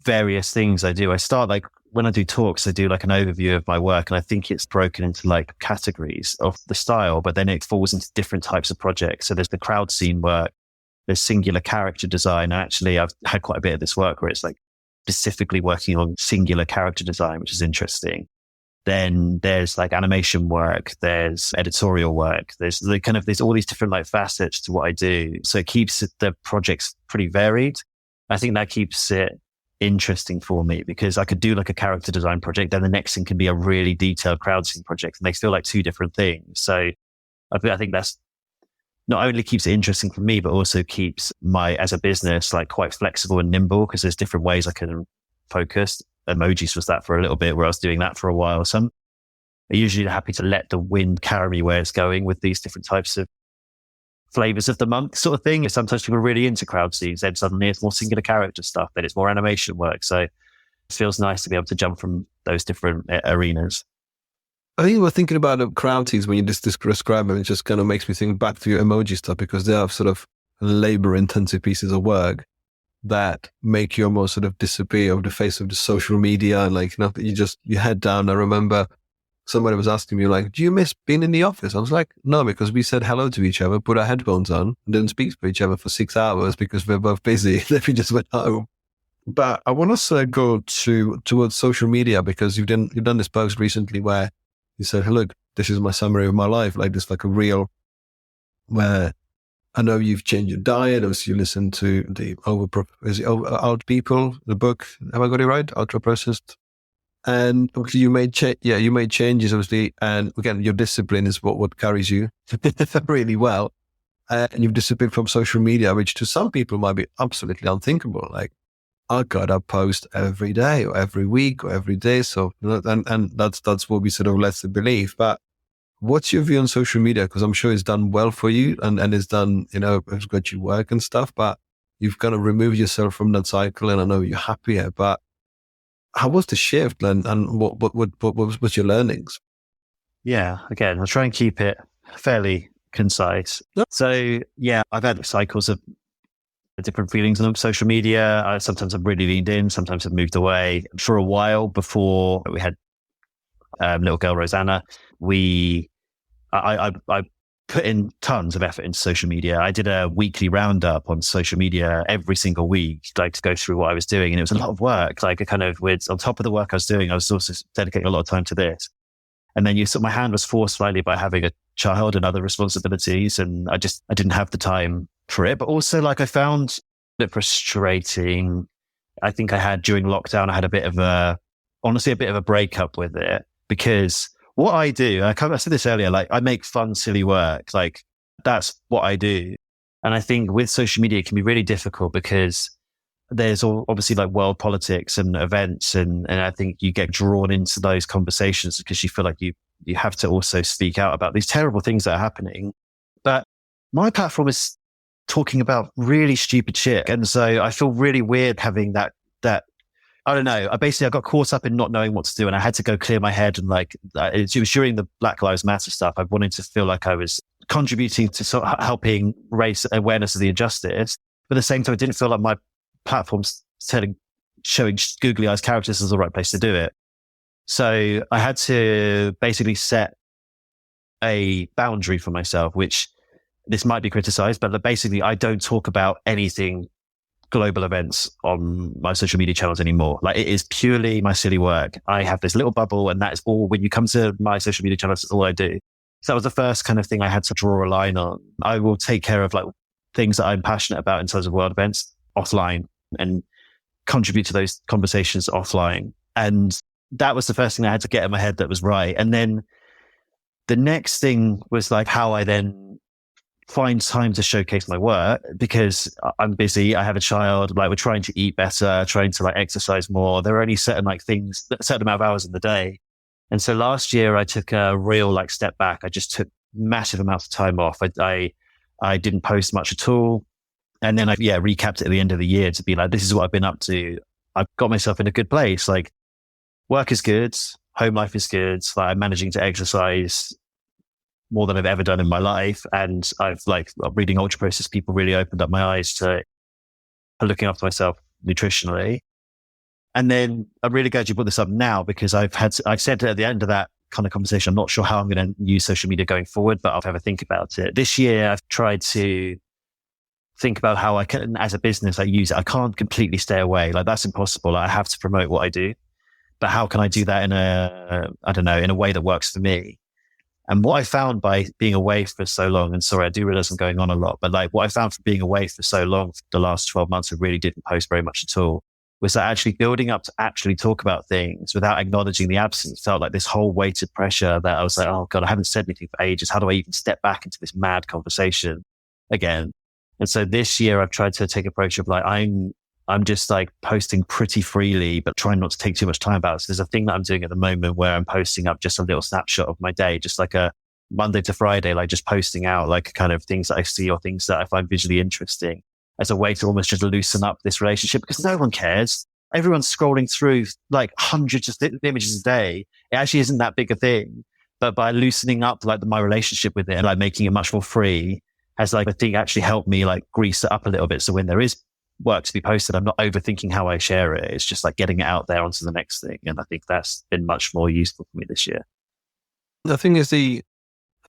various things I do. I start like when I do talks, I do like an overview of my work, and I think it's broken into like categories of the style, but then it falls into different types of projects. So there's the crowd scene work, there's singular character design. Actually, I've had quite a bit of this work where it's like specifically working on singular character design, which is interesting. Then there's like animation work, there's editorial work, there's all these different like facets to what I do. So it keeps the projects pretty varied. I think that keeps it interesting for me, because I could do like a character design project, then the next thing can be a really detailed crowd scene project, and they feel like two different things. So I think that's not only keeps it interesting for me, but also keeps as a business, like quite flexible and nimble, because there's different ways I can focus. Emojis was that for a little bit, where I was doing that for a while. So I'm usually happy to let the wind carry me where it's going with these different types of flavors of the month sort of thing. Sometimes people are really into crowd scenes, then suddenly it's more singular character stuff, then it's more animation work. So it feels nice to be able to jump from those different arenas. I think we're thinking about the crowd scenes when you just describe them. It just kind of makes me think back to your emoji stuff, because they are sort of labor-intensive pieces of work that make you almost sort of disappear off the face of the social media. And like, you head down. I remember somebody was asking me like, do you miss being in the office? I was like, no, because we said hello to each other, put our headphones on, and didn't speak to each other for 6 hours because we're both busy. Then we just went home. But I want to go towards social media, because you've done this post recently where you said, hey, look, this is my summary of my life. Like this, like a reel where I know you've changed your diet. Obviously, you listen to the Out People, the book. Have I got it right? Ultra processed. And obviously you made changes, obviously. And again, your discipline is what carries you really well. And you've disappeared from social media, which to some people might be absolutely unthinkable. Like, I gotta post every day or every week or every day. So, and that's what we sort of led to believe. But what's your view on social media? Because I'm sure it's done well for you and it's done, it's got you work and stuff, but you've kind of removed yourself from that cycle, and I know you're happier, but how was the shift, and what was your learnings? Yeah, again, I'll try and keep it fairly concise. Yep. So yeah, I've had cycles of different feelings on social media. Sometimes I've really leaned in, sometimes I've moved away. For a while before we had little girl Rosanna, I put in tons of effort into social media. I did a weekly roundup on social media every single week, like to go through what I was doing. And it was a lot of work. Like on top of the work I was doing, I was also dedicating a lot of time to this. And then my hand was forced slightly by having a child and other responsibilities. And I didn't have the time for it. But also I found it frustrating. I think during lockdown, I had a bit of a breakup with it, because what I do, I said this earlier, like I make fun, silly work. Like that's what I do. And I think with social media, it can be really difficult because there's obviously like world politics and events. And I think you get drawn into those conversations because you feel like you have to also speak out about these terrible things that are happening. But my platform is talking about really stupid shit. And so I feel really weird having that I don't know. I got caught up in not knowing what to do, and I had to go clear my head. And it was during the Black Lives Matter stuff. I wanted to feel like I was contributing to sort of helping raise awareness of the injustice. But at the same time, I didn't feel like my platform's showing googly eyes characters is the right place to do it. So I had to basically set a boundary for myself, which this might be criticized, but basically I don't talk about anything global events on my social media channels anymore. Like it is purely my silly work. I have this little bubble, and that is all. When you come to my social media channels, that's all I do. So that was the first kind of thing I had to draw a line on. I will take care of like things that I'm passionate about in terms of world events offline and contribute to those conversations offline. And that was the first thing I had to get in my head that was right. And then the next thing was like how I then find time to showcase my work, because I'm busy. I have a child. Like we're trying to eat better, trying to like exercise more. There are only certain amount of hours in the day. And so last year I took a real like step back. I just took massive amounts of time off. I didn't post much at all. And then I recapped it at the end of the year to be like, this is what I've been up to. I've got myself in a good place. Like work is good. Home life is good. Like I'm managing to exercise more than I've ever done in my life. And reading Ultra Process People really opened up my eyes to looking after myself nutritionally. And then I'm really glad you brought this up now, because I've said at the end of that kind of conversation, I'm not sure how I'm going to use social media going forward, but I'll have a think about it. This year, I've tried to think about how I can, as a business, I use it. I can't completely stay away. Like that's impossible. I have to promote what I do, but how can I do that in a way that works for me? And what I found by being away for so long, and sorry, I do realize I'm going on a lot, but like what I found from being away for so long, for the last 12 months, I really didn't post very much at all, was that actually building up to actually talk about things without acknowledging the absence felt like this whole weighted pressure that I was like, oh God, I haven't said anything for ages. How do I even step back into this mad conversation again? And so this year I've tried to take an approach of like, I'm just like posting pretty freely, but trying not to take too much time about it. So there's a thing that I'm doing at the moment where I'm posting up just a little snapshot of my day, just like a Monday to Friday, like just posting out like kind of things that I see or things that I find visually interesting as a way to almost just loosen up this relationship, because no one cares. Everyone's scrolling through like hundreds of images a day. It actually isn't that big a thing. But by loosening up like my relationship with it and like making it much more free has like, I think actually helped me like grease it up a little bit. So when there is work to be posted, I'm not overthinking how I share it. It's just like getting it out there onto the next thing. And I think that's been much more useful for me this year. I think it's the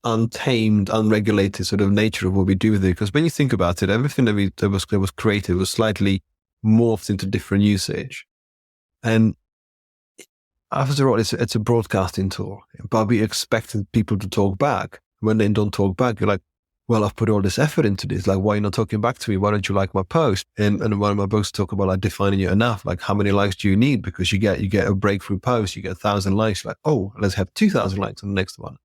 untamed, unregulated sort of nature of what we do with it. Because when you think about it, everything that was created was slightly morphed into different usage. And after all, it's a broadcasting tool, but we expected people to talk back. When they don't talk back, you're like, well, I've put all this effort into this. Like, why are you not talking back to me? Why don't you like my post? And one of my posts talk about like defining you enough. Like, how many likes do you need? Because you get a breakthrough post, you get 1,000 likes. Like, oh, let's have 2,000 likes on the next one.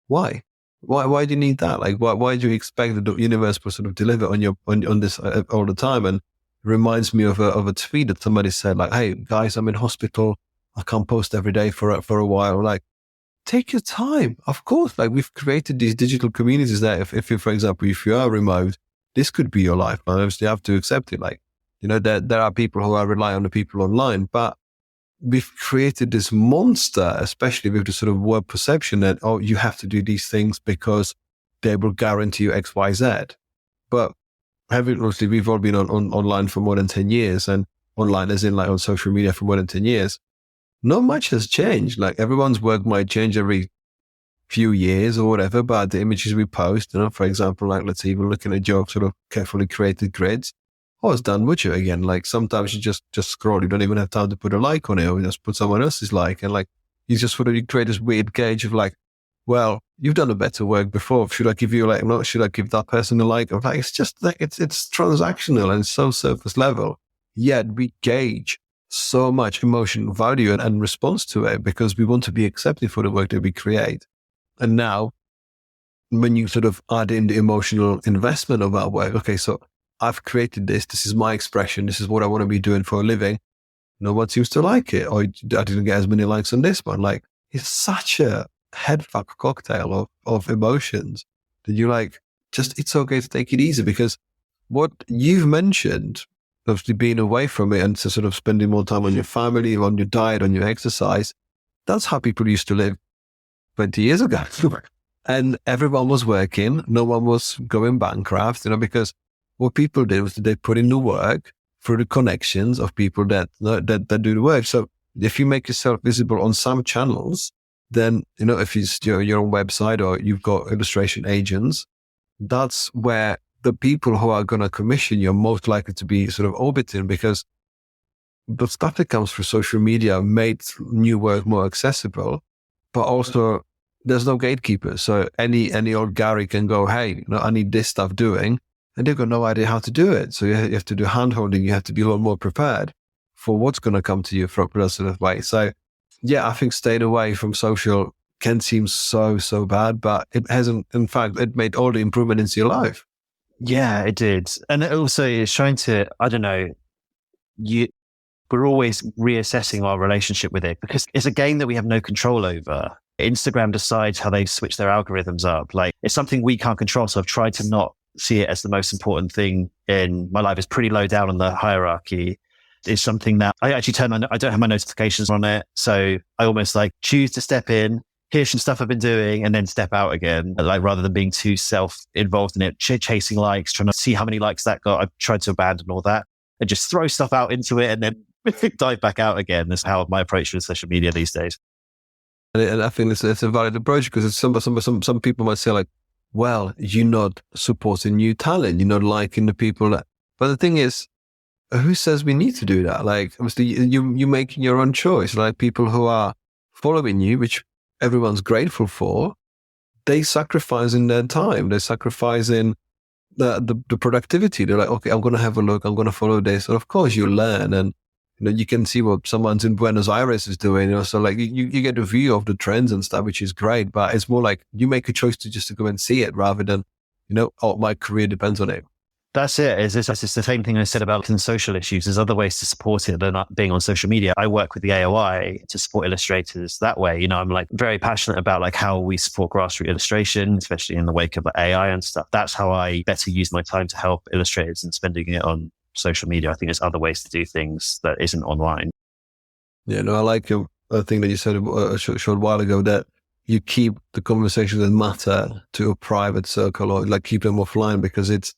Why? Why do you need that? Like, why do you expect that the universe will sort of deliver on this all the time? And it reminds me of a tweet that somebody said, like, hey guys, I'm in hospital. I can't post every day for a while. Like, take your time. Of course, like we've created these digital communities that if you, for example, if you are remote, this could be your life. But obviously you have to accept it. Like, there are people who are rely on the people online, but we've created this monster, especially with the sort of word perception that, oh, you have to do these things because they will guarantee you X, Y, Z. But obviously we've all been online for more than 10 years, and online as in like on social media for more than 10 years. Not much has changed. Like, everyone's work might change every few years or whatever, but the images we post, for example, like let's say we're looking at your sort of carefully created grids. Oh, it's done Woodger again. Like, sometimes you just scroll. You don't even have time to put a like on it, or just put someone else's like. And like, you just sort of create this weird gauge of like, well, you've done a better work before. Should I give you like, no, should I give that person a like? I'm like, it's just like, it's transactional and so surface level. Yet we gauge so much emotional value and response to it because we want to be accepted for the work that we create. And now when you sort of add in the emotional investment of our work, okay, so I've created this is my expression, this is what I want to be doing for a living. No one seems to like it, or I didn't get as many likes on this one. Like, it's such a headfuck cocktail of emotions that you like, just, it's okay to take it easy, because what you've mentioned, obviously being away from it and to sort of spending more time on your family, on your diet, on your exercise, that's how people used to live 20 years ago. And everyone was working. No one was going bankrupt, because what people did was they put in the work through the connections of people that do the work. So if you make yourself visible on some channels, then, if it's your own website or you've got illustration agents, that's where the people who are going to commission you are most likely to be sort of orbiting, because the stuff that comes through social media made new work more accessible, but also there's no gatekeepers. So any old Gary can go, hey, I need this stuff doing, and they've got no idea how to do it. So you have to do hand-holding. You have to be a lot more prepared for what's going to come to you from that sort of way. So yeah, I think staying away from social can seem so bad, but it hasn't. In fact, it made all the improvement into your life. Yeah, it did. And it also is trying to, I don't know, we're always reassessing our relationship with it, because it's a game that we have no control over. Instagram decides how they switch their algorithms up. Like, it's something we can't control. So I've tried to not see it as the most important thing in my life. It's pretty low down on the hierarchy. It's something that I actually I don't have my notifications on it. So I almost like choose to step in, here's some stuff I've been doing, and then step out again. Like, rather than being too self-involved in it, chasing likes, trying to see how many likes that got. I've tried to abandon all that and just throw stuff out into it and then dive back out again. That's how my approach with social media these days. And I think it's a valid approach, because it's some people might say like, well, you're not supporting new talent, you're not liking the people that. But the thing is, who says we need to do that? Like, obviously, you're making your own choice. Like, people who are following you, which everyone's grateful for, they sacrifice in their time. They're sacrificing the productivity. They're like, okay, I'm going to have a look. I'm going to follow this. And of course you learn, and, you can see what someone's in Buenos Aires is doing, so like you get a view of the trends and stuff, which is great, but it's more like you make a choice to go and see it rather than, oh, my career depends on it. That's it. It's the same thing I said about social issues. There's other ways to support it than not being on social media. I work with the AOI to support illustrators that way. I'm like very passionate about like how we support grassroots illustration, especially in the wake of AI and stuff. That's how I better use my time to help illustrators than spending it on social media. I think there's other ways to do things that isn't online. Yeah, no, I like a thing that you said a short while ago, that you keep the conversations that matter to a private circle, or like keep them offline, because it's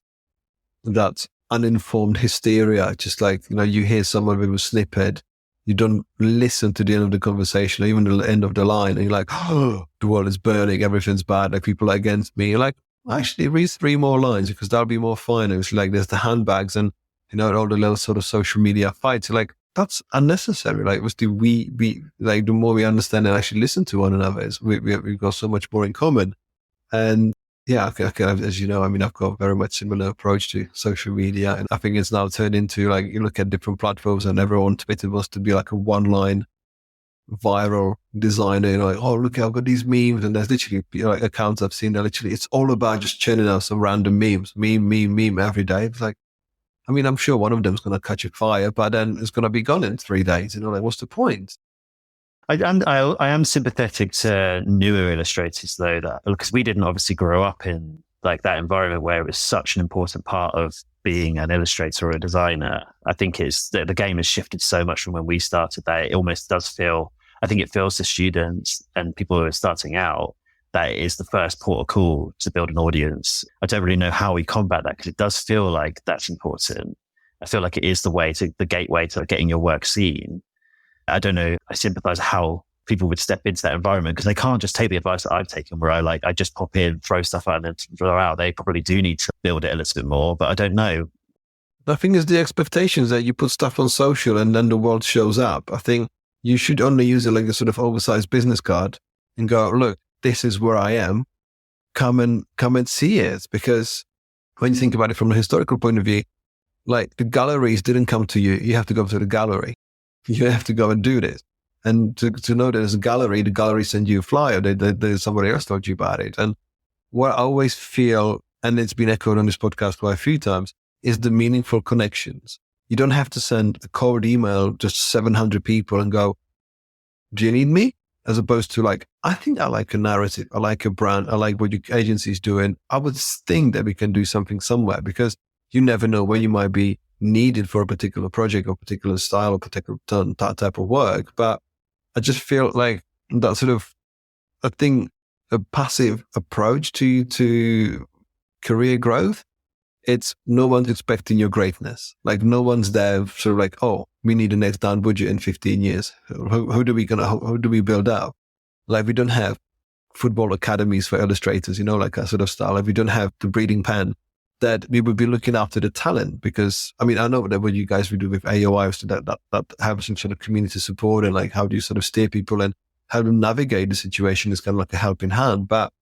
that uninformed hysteria. Just like, you hear someone with a snippet, you don't listen to the end of the conversation or even the end of the line, and you're like, oh, the world is burning, everything's bad, like people are against me. You're like, actually read 3 more lines because that'll be more fun. It's like there's the handbags and all the little sort of social media fights. Like, that's unnecessary. Like, we like, the more we understand and actually listen to one another, we've got so much more in common. And yeah, okay, as you know, I've got a very much similar approach to social media, and I think it's now turned into, like, you look at different platforms and everyone on Twitter wants to be like a one-line viral designer. Like, oh, look, I've got these memes, and there's literally like accounts I've seen that literally it's all about just churning out some random meme every day. It's like, I'm sure one of them's going to catch a fire, but then it's going to be gone in 3 days. Like, what's the point? I am sympathetic to newer illustrators though, that because we didn't obviously grow up in like that environment where it was such an important part of being an illustrator or a designer. I think the game has shifted so much from when we started that it almost does feel, I think it feels to students and people who are starting out that it is the first port of call to build an audience. I don't really know how we combat that, because it does feel like that's important. I feel like it is the gateway to getting your work seen. I don't know. I sympathize how people would step into that environment, because they can't just take the advice that I've taken where I just pop in, throw stuff out and then throw out. They probably do need to build it a little bit more, but I don't know. I think it's the expectations that you put stuff on social and then the world shows up. I think you should only use it like a sort of oversized business card and go, look, this is where I am. Come and see it. Because when you think about it from a historical point of view, like, the galleries didn't come to you. You have to go to the gallery. You have to go and do this. And to know there's a gallery, the gallery send you a flyer. Somebody else told you about it. And what I always feel, and it's been echoed on this podcast quite a few times, is the meaningful connections. You don't have to send a cold email to 700 people and go, do you need me? As opposed to like, I think I like a narrative. I like a brand. I like what your agency's doing. I would think that we can do something somewhere, because you never know when you might be needed for a particular project or particular style or particular type of work. But I just feel like that sort of a passive approach to career growth. It's no one's expecting your greatness. Like, no one's there sort of like, oh, we need the next down budget in 15 years. How do we build out? Like, we don't have football academies for illustrators, like that sort of style. Like, we don't have the breeding pen that we would be looking after the talent, because I know that what you guys would do with AOI, so that have some sort of community support, and like, how do you sort of steer people and how to navigate the situation is kind of like a helping hand. But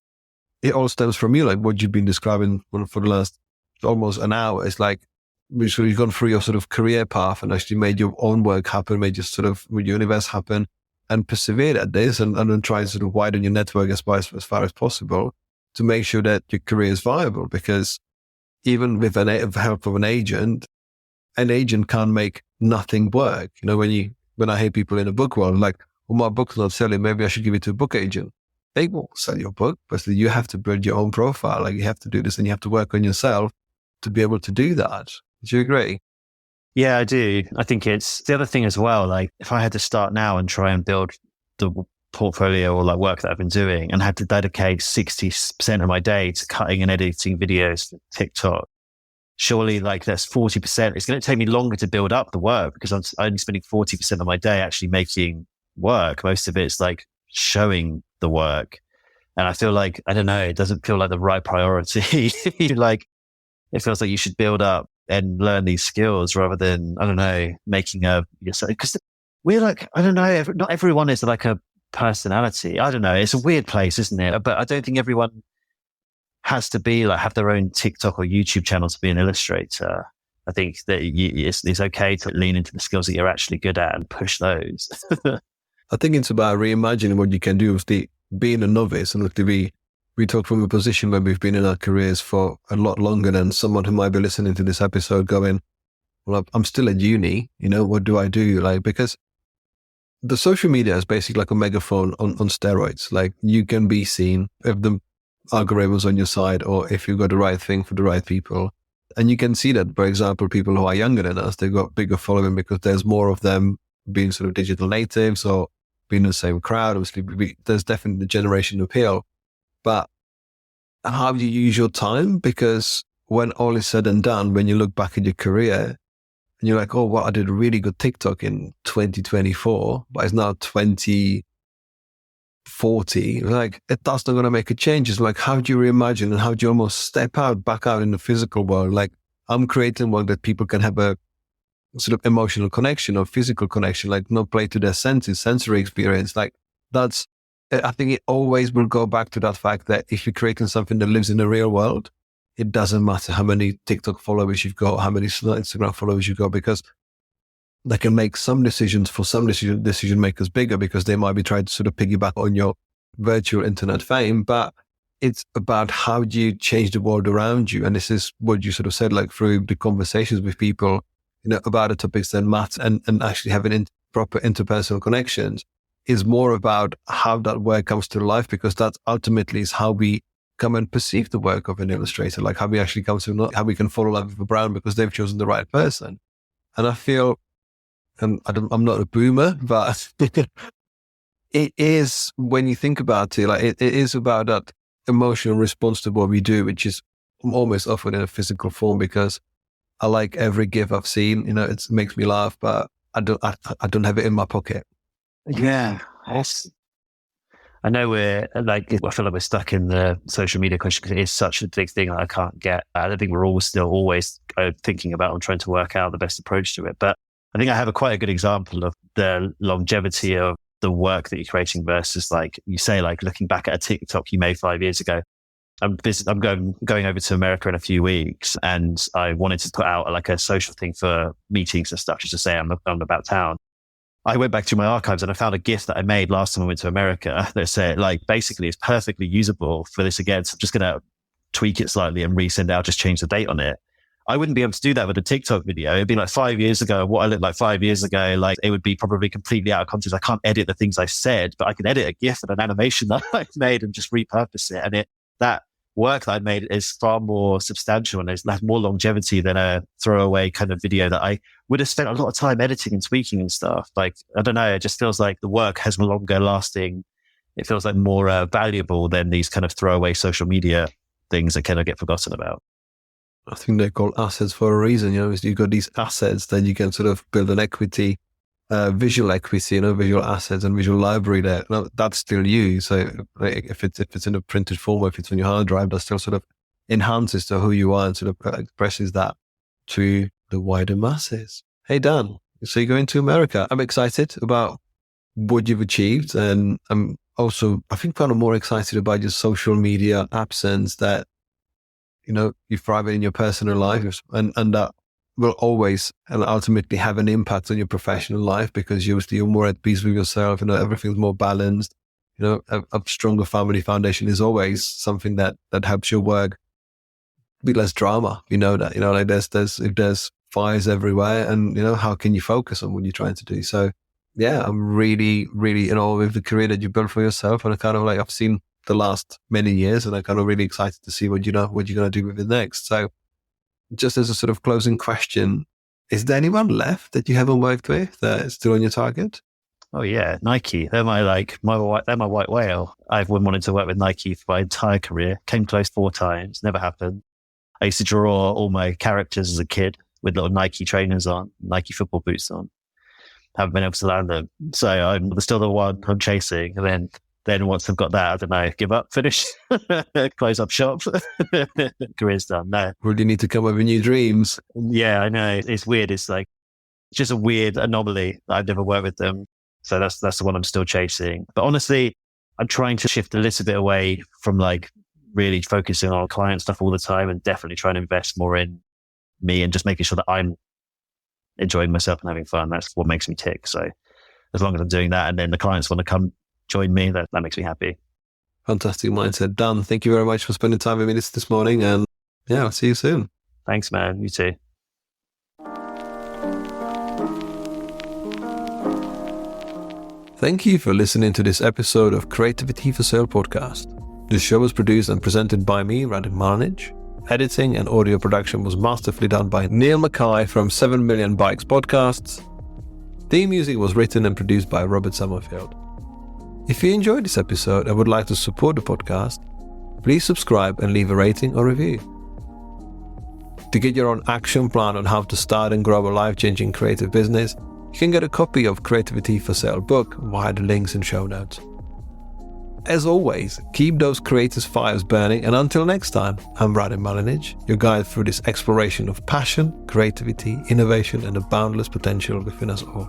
it all stems from you, like what you've been describing for the last almost an hour. It's like, you've gone through your sort of career path and actually made your own work happen, made your sort of universe happen, and persevered at this, and then try to sort of widen your network as far as possible to make sure that your career is viable. Because even with the help of an agent can't make nothing work. When I hear people in the book world like, well, my book's not selling, maybe I should give it to a book agent. They won't sell your book, but you have to build your own profile. Like, you have to do this, and you have to work on yourself to be able to do that. Do you agree? Yeah, I do. I think it's the other thing as well. Like, if I had to start now and try and build the portfolio or like work that I've been doing, and had to dedicate 60% of my day to cutting and editing videos for TikTok, surely like that's 40%. It's going to take me longer to build up the work, because I'm only spending 40% of my day actually making work. Most of it's like showing the work. And I feel like, I don't know, it doesn't feel like the right priority. Like, it feels like you should build up and learn these skills rather than, I don't know, making yourself, because we're like, I don't know, not everyone is like a personality. I don't know. It's a weird place, isn't it? But I don't think everyone has to be like, have their own TikTok or YouTube channel to be an illustrator. I think that it's okay to lean into the skills that you're actually good at and push those. I think it's about reimagining what you can do with being a novice and to be we talk from a position where we've been in our careers for a lot longer than someone who might be listening to this episode going, well, I'm still at uni, what do I do? Like, because the social media is basically like a megaphone on steroids. Like, you can be seen if the algorithm's on your side or if you've got the right thing for the right people. And you can see that, for example, people who are younger than us, they've got bigger following because there's more of them being sort of digital natives or being in the same crowd. Obviously, there's definitely the generation appeal. But how do you use your time? Because when all is said and done, when you look back at your career, and you're like, oh, well, I did a really good TikTok in 2024, but it's now 2040. Like, that's not going to make a change. It's like, how do you reimagine and how do you almost step back out in the physical world? Like, I'm creating one that people can have a sort of emotional connection or physical connection, like not play to their senses, sensory experience. Like, I think it always will go back to that fact that if you're creating something that lives in the real world, it doesn't matter how many TikTok followers you've got, how many Instagram followers you've got, because they can make some decisions for some decision makers bigger because they might be trying to sort of piggyback on your virtual internet fame. But it's about how do you change the world around you. And this is what you sort of said, like through the conversations with people, about the topics that matter and actually having proper interpersonal connections is more about how that work comes to life, because that ultimately is how we come and perceive the work of an illustrator, like how we actually come to how we can follow Life of a Brown because they've chosen the right person. And I feel, and I'm not a boomer, but it is, when you think about it, like it is about that emotional response to what we do, which is almost often in a physical form, because I like every GIF I've seen, it makes me laugh, but I don't have it in my pocket. Yeah. I know I feel like we're stuck in the social media question because it is such a big thing that I can't get. I don't think we're all still always thinking about and trying to work out the best approach to it. But I think I have quite a good example of the longevity of the work that you're creating versus, like you say, like looking back at a TikTok you made 5 years ago. I'm going over to America in a few weeks, and I wanted to put out like a social thing for meetings and stuff, just to say I'm about town. I went back to my archives and I found a GIF that I made last time I went to America that said, like, basically it's perfectly usable for this again. So I'm just going to tweak it slightly and resend it out, just change the date on it. I wouldn't be able to do that with a TikTok video. It'd be like 5 years ago, what I looked like 5 years ago, like it would be probably completely out of context. I can't edit the things I said, but I can edit a GIF and an animation that I've made and just repurpose it. And that work that I made is far more substantial and has more longevity than a throwaway kind of video that I would have spent a lot of time editing and tweaking and stuff. Like, I don't know, it just feels like the work has longer lasting. It feels like more valuable than these kind of throwaway social media things that kind of get forgotten about. I think they're called assets for a reason. You've got these assets, then you can sort of build an equity, visual equity, visual assets and visual library there. No, that's still you. So if it's in a printed form, or if it's on your hard drive, that still sort of enhances to who you are and sort of expresses that to the wider masses. Hey, Dan, so you're going to America. I'm excited about what you've achieved. And I'm also, I think, kind of more excited about your social media absence that, you thrive in your personal life and that will always and ultimately have an impact on your professional life because you're more at peace with yourself, everything's more balanced. A stronger family foundation is always something that helps your work be less drama. Like if there's fires everywhere and, how can you focus on what you're trying to do? So yeah, I'm really, really in awe with the career that you built for yourself. And I kind of like, I've seen the last many years and I'm kind of really excited to see what you're going to do with it next. So just as a sort of closing question, is there anyone left that you haven't worked with that is still on your target? Oh yeah, Nike. They're my white whale. I've wanted to work with Nike for my entire career. Came close 4 times, never happened. I used to draw all my characters as a kid with little Nike trainers on, Nike football boots on. Haven't been able to land them. So I'm still the one I'm chasing. And then once I've got that, I don't know, give up, finish, close up shop. Career's done. No. Well, you need to come up with new dreams. Yeah, I know. It's weird. It's like just a weird anomaly. I've never worked with them. So that's the one I'm still chasing. But honestly, I'm trying to shift a little bit away from like really focusing on client stuff all the time and definitely trying to invest more in me and just making sure that I'm enjoying myself and having fun. That's what makes me tick. So as long as I'm doing that and then the clients want to come join me, that makes me happy. Fantastic mindset. Dan, thank you very much for spending time with me this morning. And yeah, I'll see you soon. Thanks, man. You too. Thank you for listening to this episode of Creativity for Sale podcast. The show was produced and presented by me, Radim Malinic. Editing and audio production was masterfully done by Neil Mackay from 7 Million Bikes Podcasts. Theme music was written and produced by Robert Summerfield. If you enjoyed this episode and would like to support the podcast, please subscribe and leave a rating or review. To get your own action plan on how to start and grow a life-changing creative business, you can get a copy of Creativity for Sale book via the links in show notes. As always, keep those creative fires burning, and until next time, I'm Radim Malinic, your guide through this exploration of passion, creativity, innovation, and the boundless potential within us all.